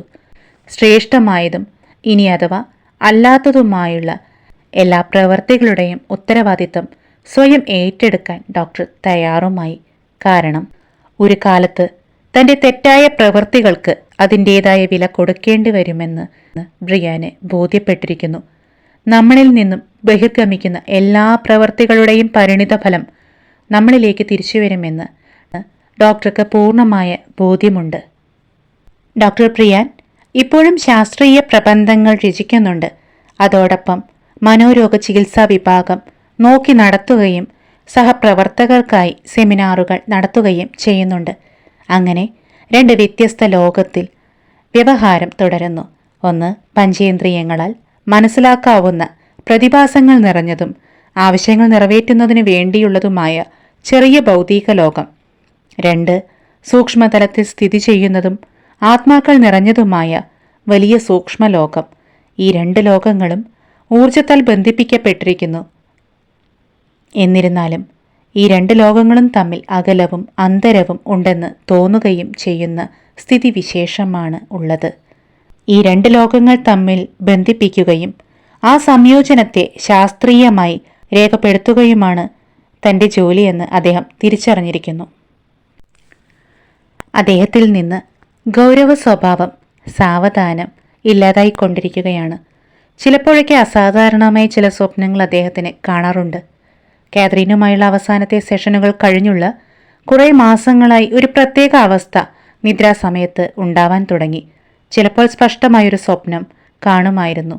ശ്രേഷ്ഠമായതും ഇനി അഥവാ അല്ലാത്തതുമായുള്ള എല്ലാ പ്രവൃത്തികളുടെയും ഉത്തരവാദിത്തം സ്വയം ഏറ്റെടുക്കാൻ ഡോക്ടർ തയ്യാറുമായി. കാരണം ഒരു കാലത്ത് തൻ്റെ തെറ്റായ പ്രവൃത്തികൾക്ക് അതിൻ്റേതായ വില കൊടുക്കേണ്ടി വരുമെന്ന് ബ്രിയാന് ബോധ്യപ്പെട്ടിരിക്കുന്നു. നമ്മളിൽ നിന്നും ബഹിർഗമിക്കുന്ന എല്ലാ പ്രവൃത്തികളുടെയും പരിണിതഫലം നമ്മളിലേക്ക് തിരിച്ചു വരുമെന്ന് ഡോക്ടർക്ക് പൂർണ്ണമായ ബോധ്യമുണ്ട്. ഡോക്ടർ പ്രിയാൻ ഇപ്പോഴും ശാസ്ത്രീയ പ്രബന്ധങ്ങൾ രചിക്കുന്നുണ്ട്. അതോടൊപ്പം മനോരോഗ ചികിത്സാ വിഭാഗം നോക്കി നടത്തുകയും സഹപ്രവർത്തകർക്കായി സെമിനാറുകൾ നടത്തുകയും ചെയ്യുന്നുണ്ട്. അങ്ങനെ രണ്ട് വ്യത്യസ്ത ലോകത്തിൽ വ്യവഹാരം തുടരുന്നു. ഒന്ന് പഞ്ചേന്ദ്രിയങ്ങളാൽ മനസ്സിലാക്കാവുന്ന പ്രതിഭാസങ്ങൾ നിറഞ്ഞതും ആവശ്യങ്ങൾ നിറവേറ്റുന്നതിന് വേണ്ടിയുള്ളതുമായ ചെറിയ ഭൗതിക ലോകം. രണ്ട് സൂക്ഷ്മതലത്തിൽ സ്ഥിതി ചെയ്യുന്നതും ആത്മാക്കൾ നിറഞ്ഞതുമായ വലിയ സൂക്ഷ്മലോകം. ഈ രണ്ട് ലോകങ്ങളും ഊർജത്താൽ ബന്ധിപ്പിക്കപ്പെട്ടിരിക്കുന്നു. എന്നിരുന്നാലും ഈ രണ്ട് ലോകങ്ങളും തമ്മിൽ അകലവും അന്തരവും ഉണ്ടെന്ന് തോന്നുകയും ചെയ്യുന്ന സ്ഥിതിവിശേഷമാണ് ഉള്ളത്. ഈ രണ്ട് ലോകങ്ങൾ തമ്മിൽ ബന്ധിപ്പിക്കുകയും ആ സംയോജനത്തെ ശാസ്ത്രീയമായി രേഖപ്പെടുത്തുകയുമാണ് തൻ്റെ ജോലിയെന്ന് അദ്ദേഹം തിരിച്ചറിഞ്ഞിരിക്കുന്നു. അദ്ദേഹത്തിൽ നിന്ന് ഗൗരവ സ്വഭാവം സാവധാനം ഇല്ലാതായിക്കൊണ്ടിരിക്കുകയാണ്. ചിലപ്പോഴൊക്കെ അസാധാരണമായ ചില സ്വപ്നങ്ങൾ അദ്ദേഹത്തിന് കാണാറുണ്ട്. കാതറിനുമായുള്ള അവസാനത്തെ സെഷനുകൾ കഴിഞ്ഞുള്ള കുറേ മാസങ്ങളായി ഒരു പ്രത്യേക അവസ്ഥ നിദ്രാസമയത്ത് ഉണ്ടാവാൻ തുടങ്ങി. ചിലപ്പോൾ സ്പഷ്ടമായൊരു സ്വപ്നം കാണുമായിരുന്നു.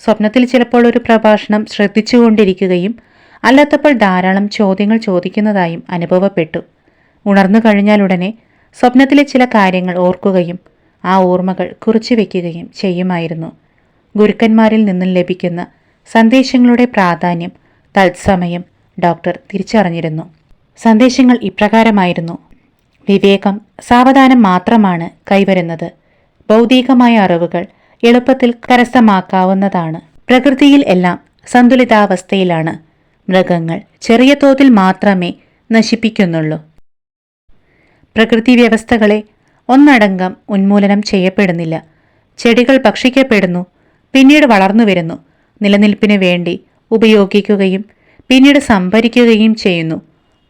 സ്വപ്നത്തിൽ ചിലപ്പോൾ ഒരു പ്രഭാഷണം ശ്രദ്ധിച്ചുകൊണ്ടിരിക്കുകയും അല്ലാത്തപ്പോൾ ധാരാളം ചോദ്യങ്ങൾ ചോദിക്കുന്നതായും അനുഭവപ്പെട്ടു. ഉണർന്നു കഴിഞ്ഞാലുടനെ സ്വപ്നത്തിലെ ചില കാര്യങ്ങൾ ഓർക്കുകയും ആ ഓർമ്മകൾ കുറിച്ചു വയ്ക്കുകയും ചെയ്യുമായിരുന്നു. ഗുരുക്കന്മാരിൽ നിന്നും ലഭിക്കുന്ന സന്ദേശങ്ങളുടെ പ്രാധാന്യം തത്സമയം ഡോക്ടർ തിരിച്ചറിഞ്ഞിരുന്നു. സന്ദേശങ്ങൾ ഇപ്രകാരമായിരുന്നു: വിവേകം സാവധാനം മാത്രമാണ് കൈവരുന്നത്. ഭൗതികമായ അറിവുകൾ എളുപ്പത്തിൽ കരസ്ഥമാക്കാവുന്നതാണ്. പ്രകൃതിയിൽ എല്ലാം സന്തുലിതാവസ്ഥയിലാണ്. മൃഗങ്ങൾ ചെറിയ തോതിൽ മാത്രമേ നശിപ്പിക്കുന്നുള്ളൂ. പ്രകൃതി വ്യവസ്ഥകളെ ഒന്നടങ്കം ഉന്മൂലനം ചെയ്യപ്പെടുന്നില്ല. ചെടികൾ ഭക്ഷിക്കപ്പെടുന്നു, പിന്നീട് വളർന്നു വരുന്നു, നിലനിൽപ്പിന് വേണ്ടി ഉപയോഗിക്കുകയും പിന്നീട് സംഭരിക്കുകയും ചെയ്യുന്നു.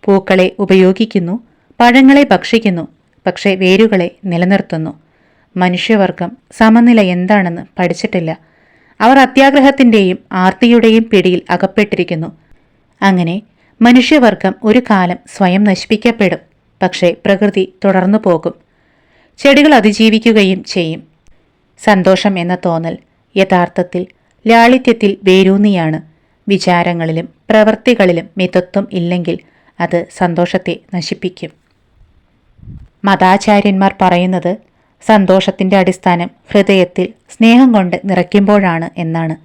പൂക്കളെ ഉപയോഗിക്കുന്നു, പഴങ്ങളെ ഭക്ഷിക്കുന്നു, പക്ഷേ വേരുകളെ നിലനിർത്തുന്നു. മനുഷ്യവർഗം സമനില എന്താണെന്ന് പഠിച്ചിട്ടില്ല. അവർ അത്യാഗ്രഹത്തിൻ്റെയും ആർത്തിയുടെയും പിടിയിൽ അകപ്പെട്ടിരിക്കുന്നു. അങ്ങനെ മനുഷ്യവർഗം ഒരു കാലം സ്വയം നശിപ്പിക്കപ്പെടും. പക്ഷേ പ്രകൃതി തുടർന്നു പോകും. ചെടികൾ അതിജീവിക്കുകയും ചെയ്യും. സന്തോഷം എന്ന തോന്നൽ യഥാർത്ഥത്തിൽ ലാളിത്യത്തിൽ വേരൂന്നിയാണ്. വിചാരങ്ങളിലും പ്രവൃത്തികളിലും മിതത്വം ഇല്ലെങ്കിൽ അത് സന്തോഷത്തെ നശിപ്പിക്കും. മതാചാര്യന്മാർ പറയുന്നത് സന്തോഷത്തിൻ്റെ അടിസ്ഥാനം ഹൃദയത്തിൽ സ്നേഹം കൊണ്ട് നിറയ്ക്കുമ്പോഴാണ് എന്നാണ്.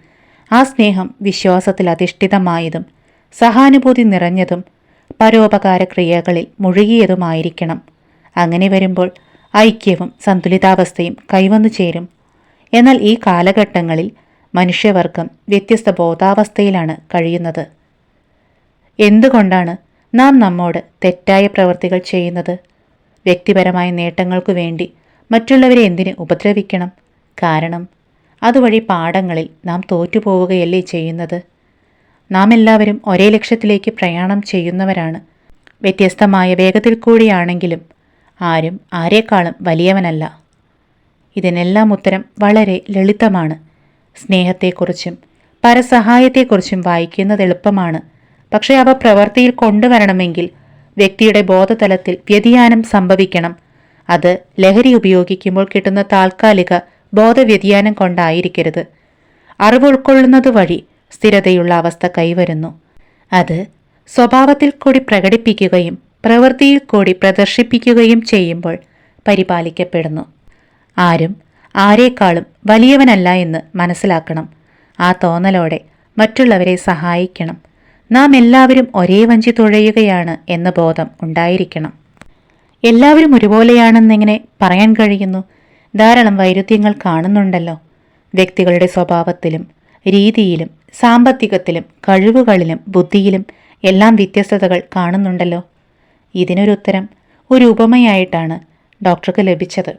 ആ സ്നേഹം വിശ്വാസത്തിൽ അധിഷ്ഠിതമായതും സഹാനുഭൂതി നിറഞ്ഞതും പരോപകാര ക്രിയകളിൽ മുഴുകിയതുമായിരിക്കണം. അങ്ങനെ വരുമ്പോൾ ഐക്യവും സന്തുലിതാവസ്ഥയും കൈവന്നു ചേരും. എന്നാൽ ഈ കാലഘട്ടങ്ങളിൽ മനുഷ്യവർഗം വ്യത്യസ്ത ബോധാവസ്ഥയിലാണ് കഴിയുന്നത്. എന്തുകൊണ്ടാണ് നാം നമ്മോട് തെറ്റായ പ്രവൃത്തികൾ ചെയ്യുന്നത്? വ്യക്തിപരമായ നേട്ടങ്ങൾക്കു വേണ്ടി മറ്റുള്ളവരെ എന്തിന് ഉപദ്രവിക്കണം? കാരണം അതുവഴി പാഠങ്ങളിൽ നാം തോറ്റുപോവുകയല്ലേ ചെയ്യുന്നത്? നാം എല്ലാവരും ഒരേ ലക്ഷ്യത്തിലേക്ക് പ്രയാണം ചെയ്യുന്നവരാണ്. വ്യത്യസ്തമായ വേഗത്തിൽ കൂടിയാണെങ്കിലും ആരും ആരെക്കാളും വലിയവനല്ല. ഇതിനെല്ലാം ഉത്തരം വളരെ ലളിതമാണ്. സ്നേഹത്തെക്കുറിച്ചും പരസഹായത്തെക്കുറിച്ചും വായിക്കുന്നത് എളുപ്പമാണ്. പക്ഷേ അവ പ്രവൃത്തിയിൽ കൊണ്ടുവരണമെങ്കിൽ വ്യക്തിയുടെ ബോധതലത്തിൽ വ്യതിയാനം സംഭവിക്കണം. അത് ലഹരി ഉപയോഗിക്കുമ്പോൾ കിട്ടുന്ന താൽക്കാലിക ബോധവ്യതിയാനം കൊണ്ടായിരിക്കരുത്. അറിവ് ഉൾക്കൊള്ളുന്നത് വഴി സ്ഥിരതയുള്ള അവസ്ഥ കൈവരുന്നു. അത് സ്വഭാവത്തിൽ കൂടി പ്രകടിപ്പിക്കുകയും പ്രവൃത്തിയിൽ കൂടി പ്രദർശിപ്പിക്കുകയും ചെയ്യുമ്പോൾ പരിപാലിക്കപ്പെടുന്നു. ആരും ആരെക്കാളും വലിയവനല്ല എന്ന് മനസ്സിലാക്കണം. ആ തോന്നലോടെ മറ്റുള്ളവരെ സഹായിക്കണം. നാം എല്ലാവരും ഒരേ വഞ്ചി തുഴയുകയാണ് എന്ന ബോധം ഉണ്ടായിരിക്കണം. എല്ലാവരും ഒരുപോലെയാണെന്നെങ്ങനെ പറയാൻ കഴിയുന്നു? ധാരാളം വൈരുദ്ധ്യങ്ങൾ കാണുന്നുണ്ടല്ലോ. വ്യക്തികളുടെ സ്വഭാവത്തിലും രീതിയിലും സാമ്പത്തികത്തിലും കഴിവുകളിലും ബുദ്ധിയിലും എല്ലാം വ്യത്യസ്തതകൾ കാണുന്നുണ്ടല്ലോ. ഇതിനൊരുത്തരം ഒരു ഉപമയായിട്ടാണ് ഡോക്ടർക്ക് ലഭിച്ചത്.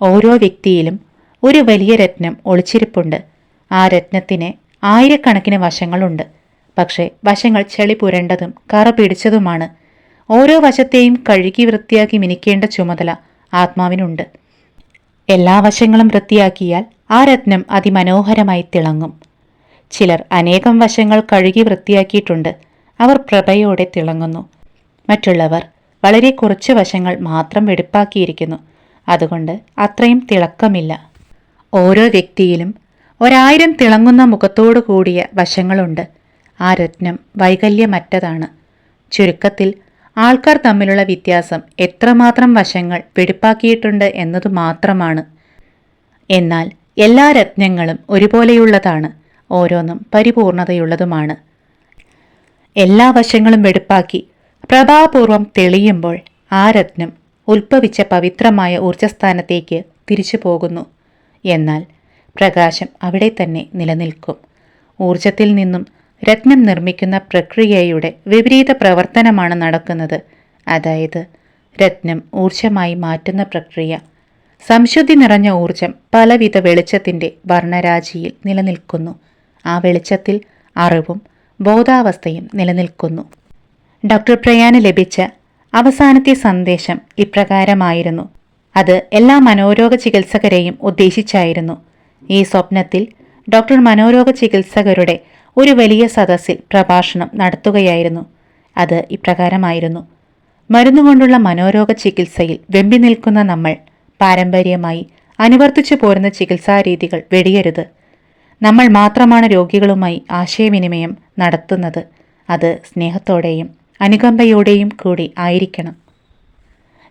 ഓരോ വ്യക്തിയിലും ഒരു വലിയ രത്നം ഒളിച്ചിരിപ്പുണ്ട്. ആ രത്നത്തിന് ആയിരക്കണക്കിന് വശങ്ങളുണ്ട്. പക്ഷേ വശങ്ങൾ ചെളി പുരണ്ടതും കറ പിടിച്ചതുമാണ്. ഓരോ വശത്തെയും കഴുകി വൃത്തിയാക്കി മിനുക്കേണ്ട ചുമതല ആത്മാവിനുണ്ട്. എല്ലാ വശങ്ങളും വൃത്തിയാക്കിയാൽ ആ രത്നം അതിമനോഹരമായി തിളങ്ങും. ചിലർ അനേകം വശങ്ങൾ കഴുകി വൃത്തിയാക്കിയിട്ടുണ്ട്. അവർ പ്രഭയോടെ തിളങ്ങുന്നു. മറ്റുള്ളവർ വളരെ കുറച്ച് വശങ്ങൾ മാത്രം വെടിപ്പാക്കിയിരിക്കുന്നു. അതുകൊണ്ട് അത്രയും തിളക്കമില്ല. ഓരോ വ്യക്തിയിലും 1000 തിളങ്ങുന്ന മുഖത്തോടു കൂടിയ വശങ്ങളുണ്ട്. ആ രത്നം വൈകല്യമറ്റതാണ്. ചുരുക്കത്തിൽ ആൾക്കാർ തമ്മിലുള്ള വ്യത്യാസം എത്രമാത്രം വശങ്ങൾ വെടിപ്പാക്കിയിട്ടുണ്ട് എന്നതു മാത്രമാണ്. എന്നാൽ എല്ലാ രത്നങ്ങളും ഒരുപോലെയുള്ളതാണ്. ഓരോന്നും പരിപൂർണതയുള്ളതുമാണ്. എല്ലാ വശങ്ങളും വെടിപ്പാക്കി പ്രഭാപൂർവം തെളിയുമ്പോൾ ആ രത്നം ഉത്ഭവിച്ച പവിത്രമായ ഊർജ്ജസ്ഥാനത്തേക്ക് തിരിച്ചു പോകുന്നു. എന്നാൽ പ്രകാശം അവിടെ തന്നെ നിലനിൽക്കും. ഊർജത്തിൽ നിന്നും രത്നം നിർമ്മിക്കുന്ന പ്രക്രിയയുടെ വിപരീത പ്രവർത്തനമാണ് നടക്കുന്നത്. അതായത് രത്നം ഊർജമായി മാറ്റുന്ന പ്രക്രിയ. സംശുദ്ധി നിറഞ്ഞ ഊർജം പലവിധ വെളിച്ചത്തിൻ്റെ വർണ്ണരാജിയിൽ നിലനിൽക്കുന്നു. ആ വെളിച്ചത്തിൽ അറിവും ബോധാവസ്ഥയും നിലനിൽക്കുന്നു. ഡോക്ടർ പ്രയാന് ലഭിച്ച അവസാനത്തെ സന്ദേശം ഇപ്രകാരമായിരുന്നു. അത് എല്ലാ മനോരോഗ ചികിത്സകരെയും ഉദ്ദേശിച്ചായിരുന്നു. ഈ സ്വപ്നത്തിൽ ഡോക്ടർ മനോരോഗ ചികിത്സകരുടെ ഒരു വലിയ സദസ്സിൽ പ്രഭാഷണം നടത്തുകയായിരുന്നു. അത് ഇപ്രകാരമായിരുന്നു: മരുന്നുകൊണ്ടുള്ള മനോരോഗ ചികിത്സയിൽ വെമ്പി നിൽക്കുന്ന നമ്മൾ പാരമ്പര്യമായി അനുവർത്തിച്ചു പോരുന്ന ചികിത്സാരീതികൾ വെടിയരുത്. നമ്മൾ മാത്രമാണ് രോഗികളുമായി ആശയവിനിമയം നടത്തുന്നത്. അത് സ്നേഹത്തോടെയും അനുകമ്പയോടെയും കൂടി ആയിരിക്കണം.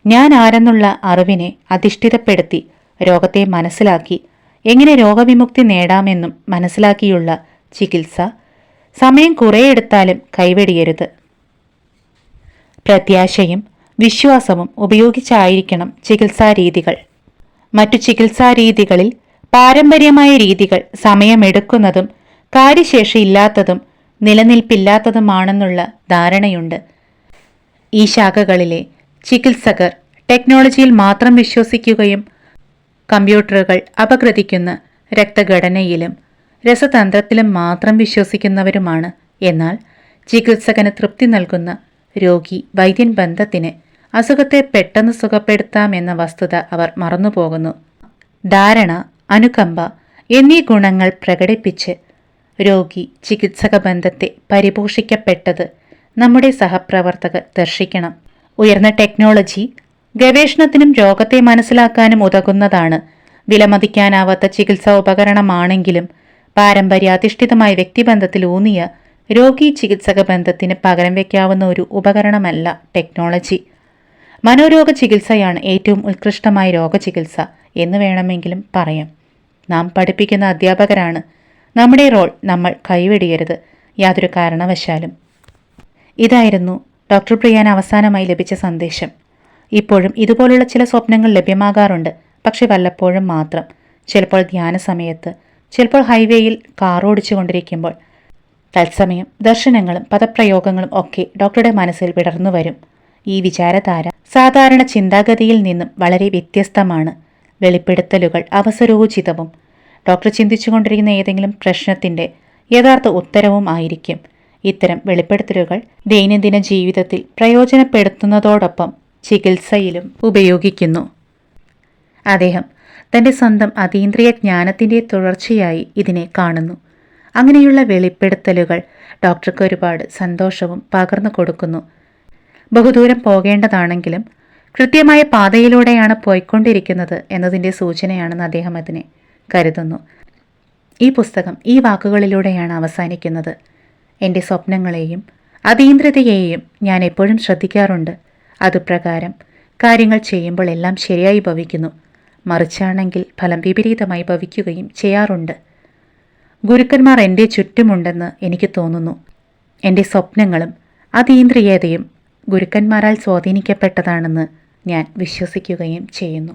ഞാൻ ആരെന്നുള്ള അറിവിനെ അധിഷ്ഠിതപ്പെടുത്തി രോഗത്തെ മനസ്സിലാക്കി എങ്ങനെ രോഗവിമുക്തി നേടാമെന്നും മനസ്സിലാക്കിയുള്ള ചികിത്സ സമയം കുറേ എടുത്താലും കൈവെടിയരുത്. പ്രത്യാശയും വിശ്വാസവും ഉപയോഗിച്ചായിരിക്കണം ചികിത്സാരീതികൾ. മറ്റു ചികിത്സാരീതികളിൽ പാരമ്പര്യമായ രീതികൾ സമയമെടുക്കുന്നതും കാര്യശേഷിയില്ലാത്തതും നിലനിൽപ്പില്ലാത്തതുമാണെന്നുള്ള ധാരണയുണ്ട്. ഈ ശാഖകളിലെ ചികിത്സകർ ടെക്നോളജിയിൽ മാത്രം വിശ്വസിക്കുകയും കമ്പ്യൂട്ടറുകൾ അപഗ്രഥിക്കുന്ന രക്തഘടനയിലും രസതന്ത്രത്തിലും മാത്രം വിശ്വസിക്കുന്നവരുമാണ്. എന്നാൽ ചികിത്സകന് തൃപ്തി നൽകുന്ന രോഗി വൈദ്യൻ ബന്ധത്തിന് അസുഖത്തെ പെട്ടെന്ന് സുഖപ്പെടുത്താമെന്ന വസ്തുത അവർ മറന്നുപോകുന്നു. ധാരണ, അനുകമ്പ എന്നീ ഗുണങ്ങൾ പ്രകടിപ്പിച്ച് രോഗി ചികിത്സക ബന്ധത്തെ പരിപോഷിക്കപ്പെട്ടത് നമ്മുടെ സഹപ്രവർത്തകർ ദർശിക്കണം. ഉയർന്ന ടെക്നോളജി ഗവേഷണത്തിനും രോഗത്തെ മനസ്സിലാക്കാനും ഉതകുന്നതാണ്. വിലമതിക്കാനാവാത്ത ചികിത്സാ ഉപകരണമാണെങ്കിലും പാരമ്പര്യാധിഷ്ഠിതമായ വ്യക്തിബന്ധത്തിൽ ഊന്നിയ രോഗി ചികിത്സക ബന്ധത്തിന് പകരം വയ്ക്കാവുന്ന ഒരു ഉപകരണമല്ല ടെക്നോളജി. മനോരോഗ ചികിത്സയാണ് ഏറ്റവും ഉത്കൃഷ്ടമായ രോഗചികിത്സ എന്ന് വേണമെങ്കിലും പറയാം. നാം പഠിപ്പിക്കുന്ന അധ്യാപകരാണ്. നമ്മുടെ റോൾ നമ്മൾ കൈവെടിയരുത് യാതൊരു കാരണവശാലും. ഇതായിരുന്നു ഡോക്ടർ പ്രിയാൻ അവസാനമായി ലഭിച്ച സന്ദേശം. ഇപ്പോഴും ഇതുപോലുള്ള ചില സ്വപ്നങ്ങൾ ലഭ്യമാകാറുണ്ട്. പക്ഷെ വല്ലപ്പോഴും മാത്രം. ചിലപ്പോൾ ധ്യാന സമയത്ത്, ചിലപ്പോൾ ഹൈവേയിൽ കാർ ഓടിച്ചു കൊണ്ടിരിക്കുമ്പോൾ. തത്സമയം ദർശനങ്ങളും പദപ്രയോഗങ്ങളും ഒക്കെ ഡോക്ടറുടെ മനസ്സിൽ വിടർന്നു വരും. ഈ വിചാരധാര സാധാരണ ചിന്താഗതിയിൽ നിന്നും വളരെ വ്യത്യസ്തമാണ്. വെളിപ്പെടുത്തലുകൾ അവസരോചിതവും ഡോക്ടർ ചിന്തിച്ചുകൊണ്ടിരിക്കുന്ന ഏതെങ്കിലും പ്രശ്നത്തിൻ്റെ യഥാർത്ഥ ഉത്തരവും ആയിരിക്കും. ഇത്തരം വെളിപ്പെടുത്തലുകൾ ദൈനംദിന ജീവിതത്തിൽ പ്രയോജനപ്പെടുത്തുന്നതോടൊപ്പം ചികിത്സയിലും ഉപയോഗിക്കുന്നു. അദ്ദേഹം തൻ്റെ സ്വന്തം അതീന്ദ്രിയ ജ്ഞാനത്തിൻ്റെ തുടർച്ചയായി ഇതിനെ കാണുന്നു. അങ്ങനെയുള്ള വെളിപ്പെടുത്തലുകൾ ഡോക്ടർക്ക് ഒരുപാട് സന്തോഷവും പകർന്നു കൊടുക്കുന്നു. ബഹുദൂരം പോകേണ്ടതാണെങ്കിലും കൃത്യമായ പാതയിലൂടെയാണ് പോയിക്കൊണ്ടിരിക്കുന്നത് എന്നതിൻ്റെ സൂചനയാണെന്ന് അദ്ദേഹം അതിനെ കരുതുന്നു. ഈ പുസ്തകം ഈ വാക്കുകളിലൂടെയാണ് അവസാനിക്കുന്നത്. എൻ്റെ സ്വപ്നങ്ങളെയും അതീന്ദ്രിയതയെയും ഞാൻ എപ്പോഴും ശ്രദ്ധിക്കാറുണ്ട്. അതുപ്രകാരം കാര്യങ്ങൾ ചെയ്യുമ്പോൾ എല്ലാം ശരിയായി ഭവിക്കുന്നു. മറിച്ചാണെങ്കിൽ ഫലം വിപരീതമായി ഭവിക്കുകയും ചെയ്യാറുണ്ട്. ഗുരുക്കന്മാർ എൻ്റെ ചുറ്റുമുണ്ടെന്ന് എനിക്ക് തോന്നുന്നു. എൻ്റെ സ്വപ്നങ്ങളും അതീന്ദ്രിയതയും ഗുരുക്കന്മാരാൽ സ്വാധീനിക്കപ്പെട്ടതാണെന്ന് ഞാൻ വിശ്വസിക്കുകയും ചെയ്യുന്നു.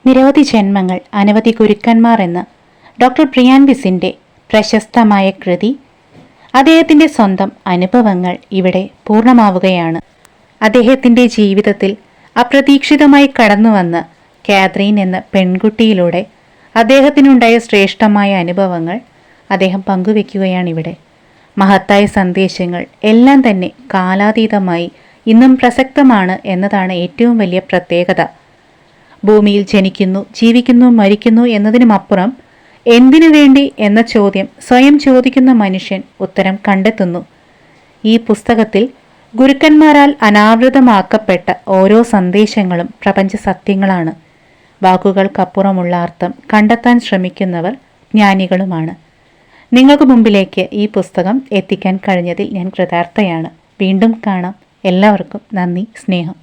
നിരവധി ജന്മങ്ങൾ അനവധി ഗുരുക്കന്മാർ എന്ന ഡോക്ടർ പ്രിയാൻ ബിസിൻ്റെ പ്രശസ്തമായ കൃതി അദ്ദേഹത്തിൻ്റെ സ്വന്തം അനുഭവങ്ങൾ ഇവിടെ പൂർണ്ണമാവുകയാണ്. അദ്ദേഹത്തിൻ്റെ ജീവിതത്തിൽ അപ്രതീക്ഷിതമായി കടന്നുവന്ന കാത്രീൻ എന്ന പെൺകുട്ടിയിലൂടെ അദ്ദേഹത്തിനുണ്ടായ ശ്രേഷ്ഠമായ അനുഭവങ്ങൾ അദ്ദേഹം പങ്കുവെക്കുകയാണിവിടെ. മഹത്തായ സന്ദേശങ്ങൾ എല്ലാം തന്നെ കാലാതീതമായി ഇന്നും പ്രസക്തമാണ് എന്നതാണ് ഏറ്റവും വലിയ പ്രത്യേകത. ഭൂമിയിൽ ജനിക്കുന്നു, ജീവിക്കുന്നു, മരിക്കുന്നു എന്നതിനുമപ്പുറം എന്തിനു വേണ്ടി എന്ന ചോദ്യം സ്വയം ചോദിക്കുന്ന മനുഷ്യൻ ഉത്തരം കണ്ടെത്തുന്നു. ഈ പുസ്തകത്തിൽ ഗുരുക്കന്മാരാൽ അനാവൃതമാക്കപ്പെട്ട ഓരോ സന്ദേശങ്ങളും പ്രപഞ്ച സത്യങ്ങളാണ്. വാക്കുകൾക്കപ്പുറമുള്ള അർത്ഥം കണ്ടെത്താൻ ശ്രമിക്കുന്നവർ ജ്ഞാനികളുമാണ്. നിങ്ങൾക്ക് മുമ്പിലേക്ക് ഈ പുസ്തകം എത്തിക്കാൻ കഴിഞ്ഞതിൽ ഞാൻ കൃതാർത്ഥയാണ്. വീണ്ടും കാണാം. എല്ലാവർക്കും നന്ദി, സ്നേഹം.